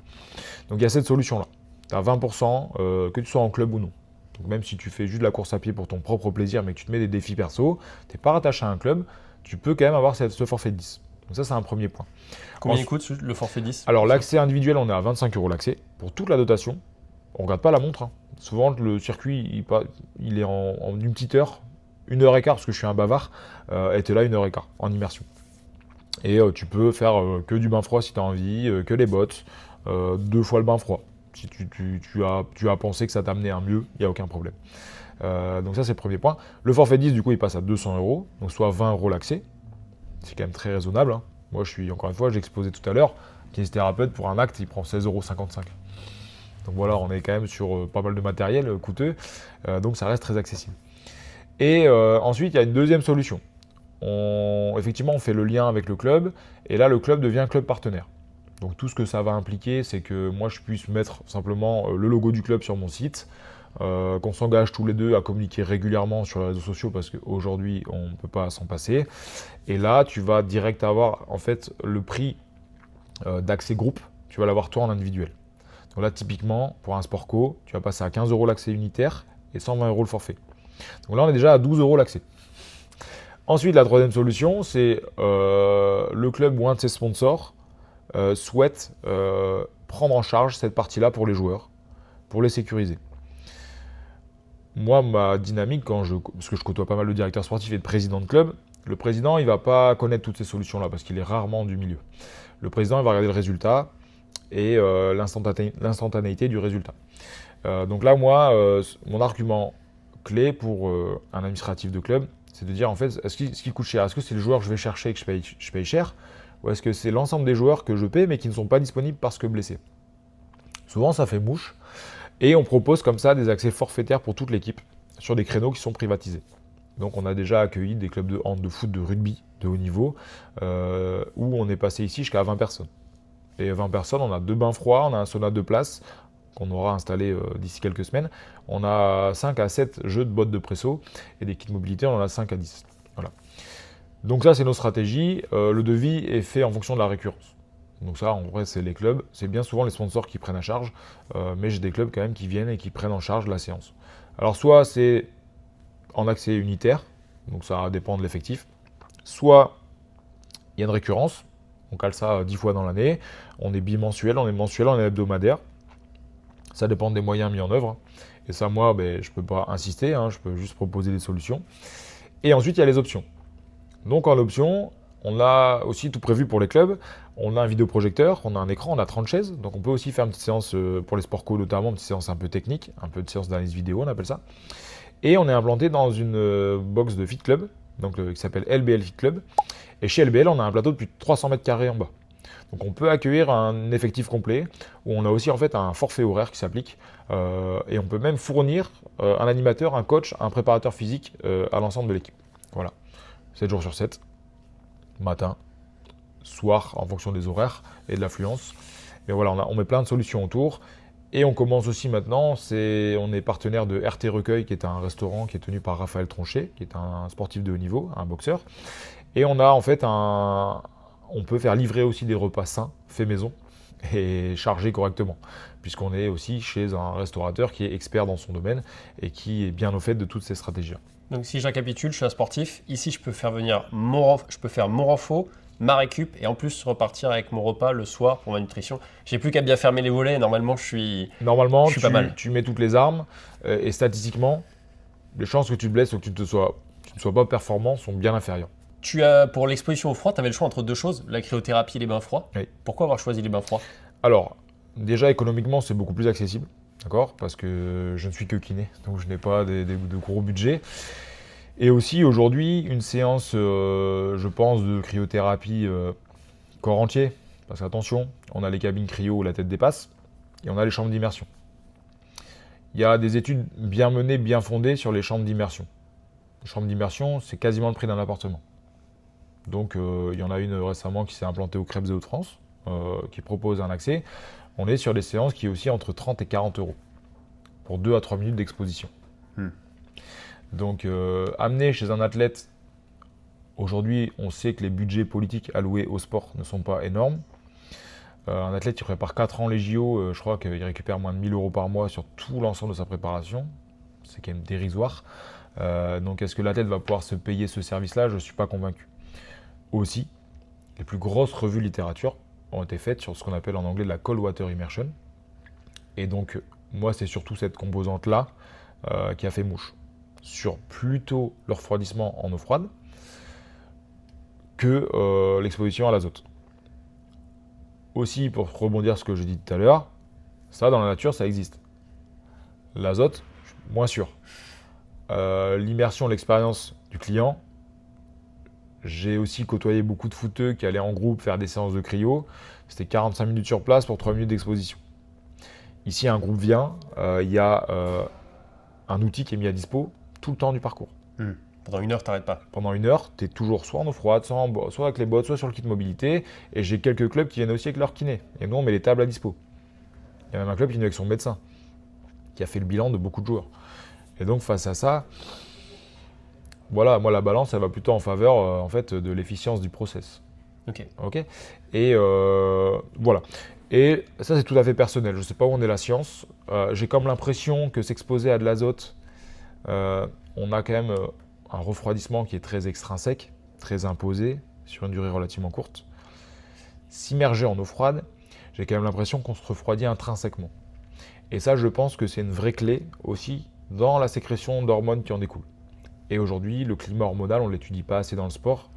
Donc, il y a cette solution-là. Tu as 20%, que tu sois en club ou non. Donc, même si tu fais juste de la course à pied pour ton propre plaisir, mais que tu te mets des défis perso, tu n'es pas rattaché à un club, tu peux quand même avoir ce forfait de 10. Donc, ça, c'est un premier point. Combien il coûte le forfait 10? Alors, l'accès individuel, on est à 25 € l'accès pour toute la dotation. On ne regarde pas la montre. Hein. Souvent, le circuit, il est en une petite heure, 1h15, parce que je suis un bavard, et tu es là 1h15 en immersion. Et tu peux faire que du bain froid si tu as envie, que les bottes, 2 fois le bain froid. Si tu as pensé que ça t'amenait un mieux, il n'y a aucun problème. Donc ça, c'est le premier point. Le forfait 10, du coup, il passe à 200 €, donc soit 20 € l'accès. C'est quand même très raisonnable. Hein. Moi, encore une fois, j'ai exposé tout à l'heure, kinésithérapeute, pour un acte, il prend 16,55 €. Donc voilà, on est quand même sur pas mal de matériel coûteux, donc ça reste très accessible. Et ensuite, il y a une deuxième solution. Effectivement, on fait le lien avec le club, et là, le club devient club partenaire. Donc tout ce que ça va impliquer, c'est que moi, je puisse mettre simplement le logo du club sur mon site, qu'on s'engage tous les deux à communiquer régulièrement sur les réseaux sociaux, parce qu'aujourd'hui, on ne peut pas s'en passer. Et là, tu vas direct avoir en fait le prix d'accès groupe, tu vas l'avoir toi en individuel. Donc là, typiquement, pour un sport co, tu vas passer à 15 € l'accès unitaire et 120 € le forfait. Donc là, on est déjà à 12 € l'accès. Ensuite, la troisième solution, c'est le club ou un de ses sponsors souhaite prendre en charge cette partie-là pour les joueurs, pour les sécuriser. Moi, ma dynamique, parce que je côtoie pas mal de directeurs sportifs et de présidents de club, le président, il ne va pas connaître toutes ces solutions-là parce qu'il est rarement du milieu. Le président, il va regarder le résultat et l'instantanéité du résultat. Donc là, moi, mon argument clé pour un administratif de club, c'est de dire en fait, ce qui coûte cher, est-ce que c'est le joueur que je vais chercher et que je paye cher, ou est-ce que c'est l'ensemble des joueurs que je paie mais qui ne sont pas disponibles parce que blessés? Souvent, ça fait mouche. Et on propose comme ça des accès forfaitaires pour toute l'équipe sur des créneaux qui sont privatisés. Donc on a déjà accueilli des clubs de hand, de foot, de rugby de haut niveau, où on est passé ici jusqu'à 20 personnes. Et 20 personnes, on a 2 bains froids, on a un sauna de place qu'on aura installé d'ici quelques semaines. On a 5 à 7 jeux de bottes de presso et des kits de mobilité, on en a 5 à 10. Voilà. Donc ça, c'est nos stratégies. Le devis est fait en fonction de la récurrence. Donc ça, en vrai, c'est les clubs. C'est bien souvent les sponsors qui prennent à charge, mais j'ai des clubs quand même qui viennent et qui prennent en charge la séance. Alors soit c'est en accès unitaire, donc ça dépend de l'effectif. Soit il y a une récurrence, on cale ça 10 fois dans l'année. On est bimensuel, on est mensuel, on est hebdomadaire. Ça dépend des moyens mis en œuvre. Et ça, moi, je ne peux pas insister, je peux juste proposer des solutions. Et ensuite, il y a les options. Donc en option, on a aussi tout prévu pour les clubs. On a un vidéoprojecteur, on a un écran, on a 30 chaises. Donc on peut aussi faire une petite séance pour les sports co notamment, une petite séance un peu technique, un peu de séance d'analyse vidéo, on appelle ça. Et on est implanté dans une box de Fit Club, donc, qui s'appelle LBL Fit Club. Et chez LBL, on a un plateau de plus de 300 mètres carrés en bas. Donc on peut accueillir un effectif complet, où on a aussi en fait un forfait horaire qui s'applique. Et on peut même fournir un animateur, un coach, un préparateur physique à l'ensemble de l'équipe. Voilà, 7 jours sur 7, matin, soir, en fonction des horaires et de l'affluence. Mais voilà, on met plein de solutions autour. Et on commence aussi maintenant, on est partenaire de RT Recueil, qui est un restaurant qui est tenu par Raphaël Tronchet, qui est un sportif de haut niveau, un boxeur. Et on a en fait on peut faire livrer aussi des repas sains, faits maison, et chargés correctement, puisqu'on est aussi chez un restaurateur qui est expert dans son domaine et qui est bien au fait de toutes ces stratégies. Donc si je récapitule, je suis un sportif, ici je peux faire venir mon renfort, ma récup et en plus repartir avec mon repas le soir pour ma nutrition. J'ai plus qu'à bien fermer les volets et normalement je suis pas mal. Tu mets toutes les armes et statistiquement, les chances que tu te blesses ou que tu ne sois pas performant sont bien inférieures. Pour l'exposition au froid, tu avais le choix entre deux choses, la cryothérapie et les bains froids. Oui. Pourquoi avoir choisi les bains froids? Alors, déjà économiquement, c'est beaucoup plus accessible, d'accord, parce que je ne suis que kiné, donc je n'ai pas de gros budgets. Et aussi, aujourd'hui, une séance, je pense, de cryothérapie corps entier, parce qu'attention, on a les cabines cryo où la tête dépasse, et on a les chambres d'immersion. Il y a des études bien menées, bien fondées sur les chambres d'immersion. Les chambres d'immersion, c'est quasiment le prix d'un appartement. Donc, il y en a une récemment qui s'est implantée au Crêpes et Hauts-de-France, qui propose un accès. On est sur des séances qui est aussi entre 30 et 40 euros pour 2 à 3 minutes d'exposition. Donc, amener chez un athlète, aujourd'hui, on sait que les budgets politiques alloués au sport ne sont pas énormes. Un athlète qui prépare 4 ans les JO, je crois qu'il récupère moins de 1000 euros par mois sur tout l'ensemble de sa préparation. C'est quand même dérisoire. Donc, est-ce que l'athlète va pouvoir se payer ce service-là? Je ne suis pas convaincu. Aussi, les plus grosses revues littérature ont été faites sur ce qu'on appelle en anglais la cold water immersion. Et donc, moi, c'est surtout cette composante-là qui a fait mouche. Sur plutôt le refroidissement en eau froide que l'exposition à l'azote. Aussi, pour rebondir sur ce que j'ai dit tout à l'heure, ça, dans la nature, ça existe. L'azote, moins sûr. L'immersion, l'expérience du client. J'ai aussi côtoyé beaucoup de footeux qui allaient en groupe faire des séances de cryo. C'était 45 minutes sur place pour 3 minutes d'exposition. Ici, un groupe vient, il y a un outil qui est mis à dispo tout le temps du parcours. Pendant 1 heure, t'arrêtes pas. Pendant 1 heure, tu es toujours soit en eau froide, soit avec les bottes, soit sur le kit mobilité. Et j'ai quelques clubs qui viennent aussi avec leur kiné. Et nous, on met les tables à dispo. Il y a même un club qui vient avec son médecin, qui a fait le bilan de beaucoup de joueurs. Et donc, face à ça, voilà, moi, la balance, elle va plutôt en faveur en fait, de l'efficience du process. Ok. Et voilà. Et ça, c'est tout à fait personnel. Je ne sais pas où en est la science. J'ai comme l'impression que s'exposer à de l'azote, on a quand même un refroidissement qui est très extrinsèque, très imposé, sur une durée relativement courte. S'immerger en eau froide, j'ai quand même l'impression qu'on se refroidit intrinsèquement. Et ça, je pense que c'est une vraie clé aussi dans la sécrétion d'hormones qui en découlent. Et aujourd'hui, le climat hormonal, on ne l'étudie pas assez dans le sport,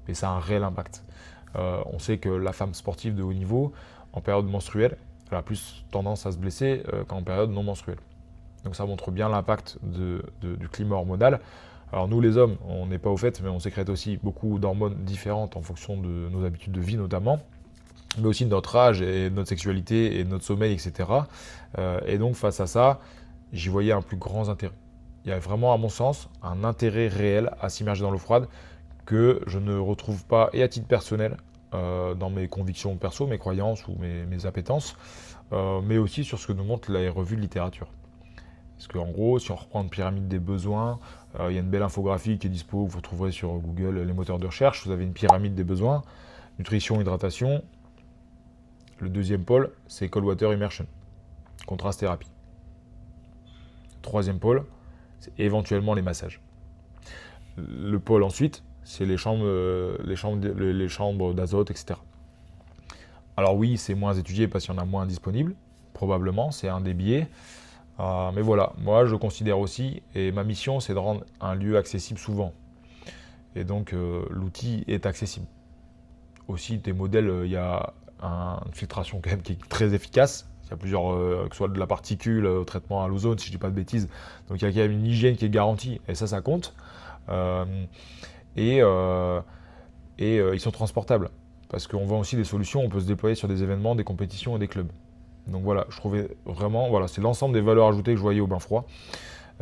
mais ça a un réel impact. On sait que la femme sportive de haut niveau, en période menstruelle, elle a plus tendance à se blesser qu'en période non menstruelle. Donc ça montre bien l'impact du climat hormonal. Alors nous les hommes, on n'est pas au fait, mais on sécrète aussi beaucoup d'hormones différentes en fonction de nos habitudes de vie notamment, mais aussi de notre âge et de notre sexualité et de notre sommeil, etc. Et donc face à ça, j'y voyais un plus grand intérêt. Il y a vraiment, à mon sens, un intérêt réel à s'immerger dans l'eau froide que je ne retrouve pas, et à titre personnel, dans mes convictions perso, mes croyances ou mes appétences, mais aussi sur ce que nous montrent les revues de littérature. Parce qu'en gros, si on reprend une pyramide des besoins, il y a une belle infographie qui est dispo, vous retrouverez sur Google, les moteurs de recherche, vous avez une pyramide des besoins, nutrition, hydratation. Le deuxième pôle, c'est cold water immersion, contraste thérapie. Troisième pôle, c'est éventuellement les massages. Le pôle ensuite, c'est les chambres d'azote, etc. Alors oui, c'est moins étudié parce qu'il y en a moins disponibles, probablement, c'est un des biais. Mais voilà, moi je considère aussi, et ma mission c'est de rendre un lieu accessible souvent. Et donc l'outil est accessible. Aussi des modèles, il y a une filtration quand même qui est très efficace. Il y a plusieurs, que ce soit de la particule au traitement à l'ozone, si je ne dis pas de bêtises. Donc il y a quand même une hygiène qui est garantie, et ça compte. Ils sont transportables, parce qu'on vend aussi des solutions, on peut se déployer sur des événements, des compétitions et des clubs. Donc voilà, je trouvais vraiment, voilà, c'est l'ensemble des valeurs ajoutées que je voyais au bain froid.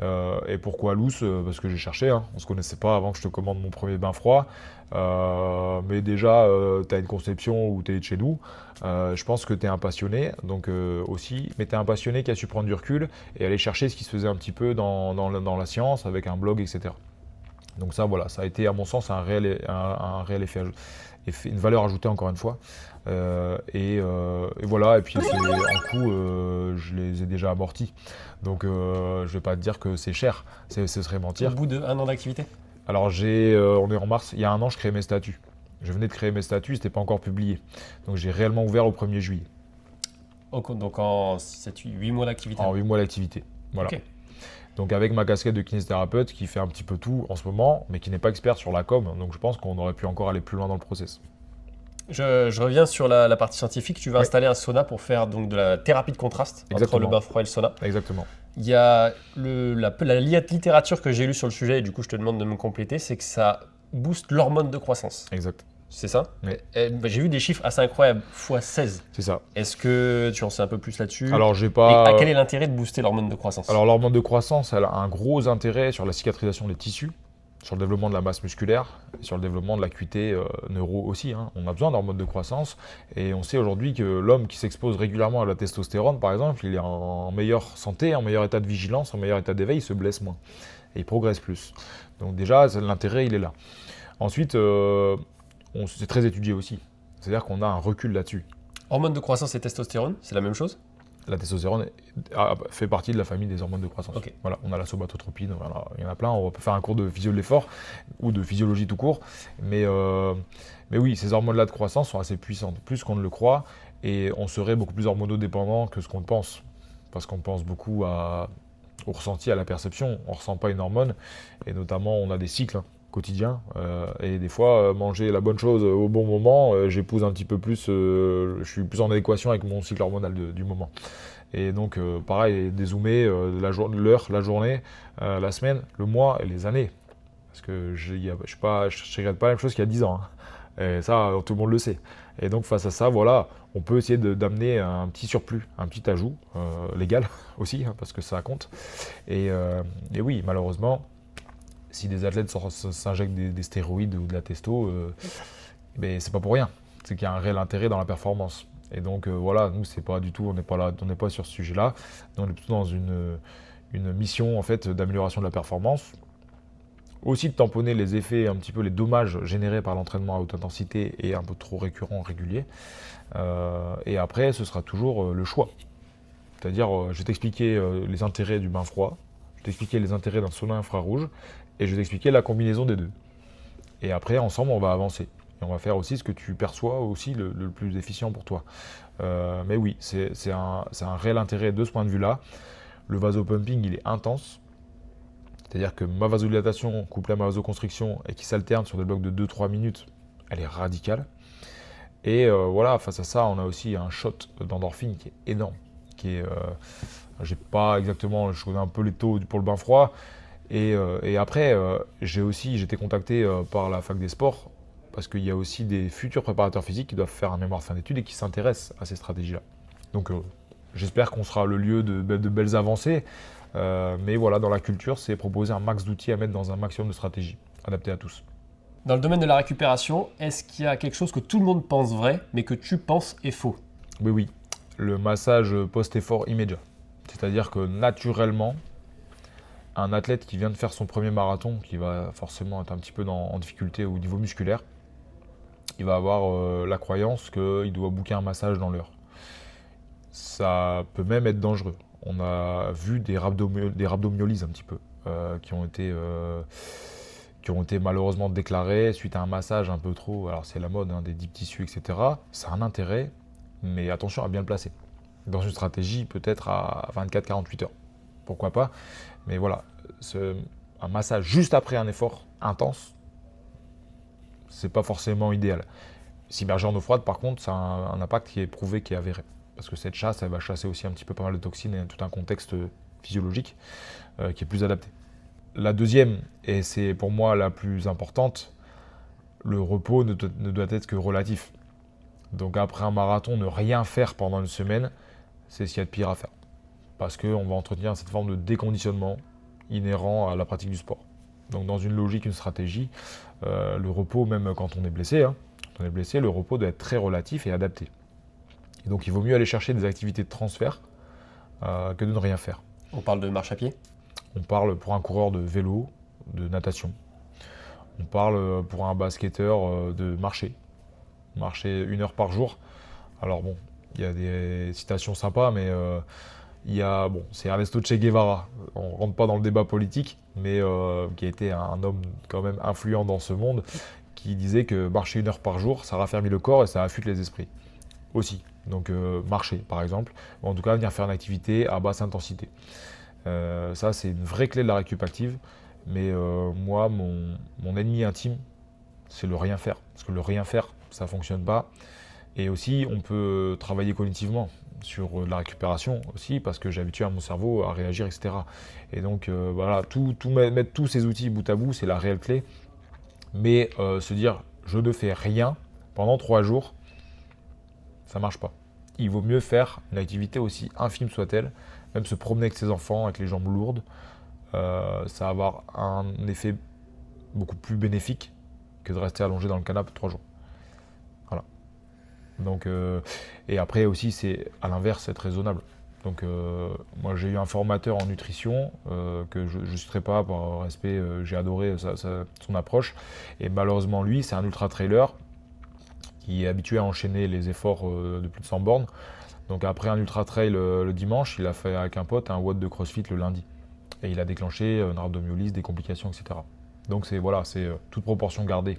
Et pourquoi Luce? Parce que j'ai cherché, hein. On ne se connaissait pas avant que je te commande mon premier bain froid. Mais déjà, tu as une conception où tu es de chez nous. Je pense que tu es un passionné, donc aussi, mais tu es un passionné qui a su prendre du recul et aller chercher ce qui se faisait un petit peu dans la science, avec un blog, etc. Donc ça, voilà, ça a été à mon sens un réel effet, une valeur ajoutée encore une fois. Et voilà, et puis en coût, je les ai déjà amortis. Donc je vais pas te dire que c'est cher, ce serait Au mentir. bout de 1 an d'activité? Alors on est en mars, il y a un an je créais mes statuts. Je venais de créer mes statuts, c'était pas encore publié. Donc j'ai réellement ouvert au 1er juillet. Donc en 8 mois d'activité. En 8 mois d'activité. Voilà. Ok. Donc avec ma casquette de kinésithérapeute qui fait un petit peu tout en ce moment, mais qui n'est pas expert sur la com, donc je pense qu'on aurait pu encore aller plus loin dans le process. Je reviens sur la partie scientifique. Tu vas installer un sauna pour faire donc de la thérapie de contraste entre le bain froid et le sauna. Exactement. Il y a la littérature que j'ai lue sur le sujet, et du coup je te demande de me compléter, c'est que ça booste l'hormone de croissance. Exact. C'est ça? Oui. J'ai vu des chiffres assez incroyables, x 16. C'est ça. Est-ce que tu en sais un peu plus là-dessus? Alors j'ai pas. Et quel est l'intérêt de booster l'hormone de croissance? Alors l'hormone de croissance, elle a un gros intérêt sur la cicatrisation des tissus, sur le développement de la masse musculaire, et sur le développement de l'acuité neuro aussi, hein. On a besoin d'hormones de croissance et on sait aujourd'hui que l'homme qui s'expose régulièrement à la testostérone, par exemple, il est en meilleure santé, en meilleur état de vigilance, en meilleur état d'éveil, il se blesse moins et il progresse plus. Donc déjà, l'intérêt, il est là. Ensuite, c'est très étudié aussi. C'est-à-dire qu'on a un recul là-dessus. Hormone de croissance et testostérone, c'est la même chose? La testostérone fait partie de la famille des hormones de croissance. Okay. Voilà, on a la somatotropine, voilà, il y en a plein. On peut faire un cours de physio de l'effort ou de physiologie tout court. Mais oui, ces hormones-là de croissance sont assez puissantes, plus qu'on ne le croit. Et on serait beaucoup plus hormonodépendant que ce qu'on pense. Parce qu'on pense beaucoup au ressenti, à la perception. On ne ressent pas une hormone. Et notamment, on a des cycles quotidien et des fois manger la bonne chose au bon moment, j'épouse un petit peu plus, je suis plus en adéquation avec mon cycle hormonal du moment. Et donc pareil, dézoomer l'heure, la journée, la semaine, le mois et les années. Parce que je regrette pas la même chose qu'il y a 10 ans. Hein. Et ça, tout le monde le sait. Et donc face à ça, voilà, on peut essayer d'amener un petit surplus, un petit ajout légal aussi, hein, parce que ça compte. Et oui, malheureusement, si des athlètes s'injectent des stéroïdes ou de la testo, mais c'est pas pour rien. C'est qu'il y a un réel intérêt dans la performance. Et donc voilà, nous c'est pas du tout, on n'est pas sur ce sujet-là. On est plutôt dans une mission en fait d'amélioration de la performance. Aussi de tamponner les effets, un petit peu les dommages générés par l'entraînement à haute intensité et un peu trop récurrent, régulier. Et après, ce sera toujours le choix. C'est-à-dire, je vais t'expliquer les intérêts du bain froid, je vais t'expliquer les intérêts d'un sauna infrarouge, et je vais t'expliquer la combinaison des deux. Et après, ensemble, on va avancer. Et on va faire aussi ce que tu perçois aussi le plus efficient pour toi. Mais oui, c'est un réel intérêt de ce point de vue-là. Le vasopumping, il est intense. C'est-à-dire que ma vasodilatation couplée à ma vasoconstriction et qui s'alterne sur des blocs de 2-3 minutes, elle est radicale. Et voilà, face à ça, on a aussi un shot d'endorphine qui est énorme. J'ai pas exactement, je connais un peu les taux pour le bain froid. Et après, j'étais contacté par la fac des sports parce qu'il y a aussi des futurs préparateurs physiques qui doivent faire un mémoire de fin d'études et qui s'intéressent à ces stratégies-là. Donc j'espère qu'on sera le lieu de belles avancées. Mais voilà, dans la culture, c'est proposer un max d'outils à mettre dans un maximum de stratégies adaptées à tous. Dans le domaine de la récupération, est-ce qu'il y a quelque chose que tout le monde pense vrai, mais que tu penses est faux? Oui. Le massage post-effort immédiat. C'est-à-dire que naturellement, un athlète qui vient de faire son premier marathon, qui va forcément être un petit peu en difficulté au niveau musculaire, il va avoir la croyance qu'il doit booker un massage dans l'heure. Ça peut même être dangereux. On a vu des rhabdomyolyses un petit peu, qui ont été malheureusement déclarées suite à un massage un peu trop, alors c'est la mode, hein, des deep tissus, etc. Ça a un intérêt, mais attention à bien le placer. Dans une stratégie peut-être à 24-48 heures. Pourquoi pas? Mais voilà, un massage juste après un effort intense, c'est pas forcément idéal. S'immerger en eau froide, par contre, ça a un impact qui est prouvé, qui est avéré. Parce que cette chasse, elle va chasser aussi un petit peu pas mal de toxines et tout un contexte physiologique qui est plus adapté. La deuxième, et c'est pour moi la plus importante, le repos ne doit être que relatif. Donc après un marathon, ne rien faire pendant une semaine, c'est ce qu'il y a de pire à faire. Parce qu'on va entretenir cette forme de déconditionnement inhérent à la pratique du sport. Donc dans une logique, une stratégie, le repos, même quand on est blessé, le repos doit être très relatif et adapté. Et donc il vaut mieux aller chercher des activités de transfert que de ne rien faire. On parle de marche à pied? On parle pour un coureur de vélo, de natation. On parle pour un basketteur de marcher 1 heure par jour. Alors bon, il y a des citations sympas, mais c'est Ernesto Che Guevara. On ne rentre pas dans le débat politique, mais qui a été un homme quand même influent dans ce monde, qui disait que marcher 1 heure par jour, ça raffermit le corps et ça affûte les esprits aussi. Donc marcher par exemple, ou en tout cas venir faire une activité à basse intensité. Ça c'est une vraie clé de la récup active, mais moi mon ennemi intime c'est le rien faire, parce que le rien faire ça ne fonctionne pas. Et aussi on peut travailler cognitivement sur la récupération aussi, parce que j'ai habitué à mon cerveau à réagir, etc. Et donc voilà, mettre tous ces outils bout à bout, c'est la réelle clé. Mais se dire je ne fais rien pendant 3 jours, ça marche pas. Il vaut mieux faire une activité aussi infime soit-elle, même se promener avec ses enfants avec les jambes lourdes, ça va avoir un effet beaucoup plus bénéfique que de rester allongé dans le canapé 3 jours. Voilà. Donc, et après aussi, c'est à l'inverse, c'est être raisonnable. Donc moi j'ai eu un formateur en nutrition que je ne citerai pas par respect, j'ai adoré son approche. Et malheureusement lui, c'est un ultra-trailer qui est habitué à enchaîner les efforts de plus de 100 bornes. Donc après un ultra-trail le dimanche, il a fait avec un pote un WOD de CrossFit le lundi. Et il a déclenché une rhabdomyolyse, des complications, etc. Donc c'est toute proportion gardée.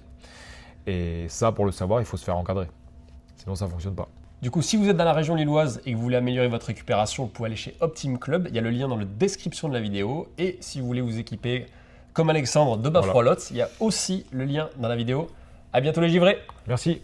Et ça, pour le savoir, il faut se faire encadrer. Sinon ça ne fonctionne pas. Du coup, si vous êtes dans la région lilloise et que vous voulez améliorer votre récupération, vous pouvez aller chez Optim Club. Il y a le lien dans la description de la vidéo. Et si vous voulez vous équiper comme Alexandre de Bafroilotte, il y a aussi le lien dans la vidéo. À bientôt les givrés. Merci.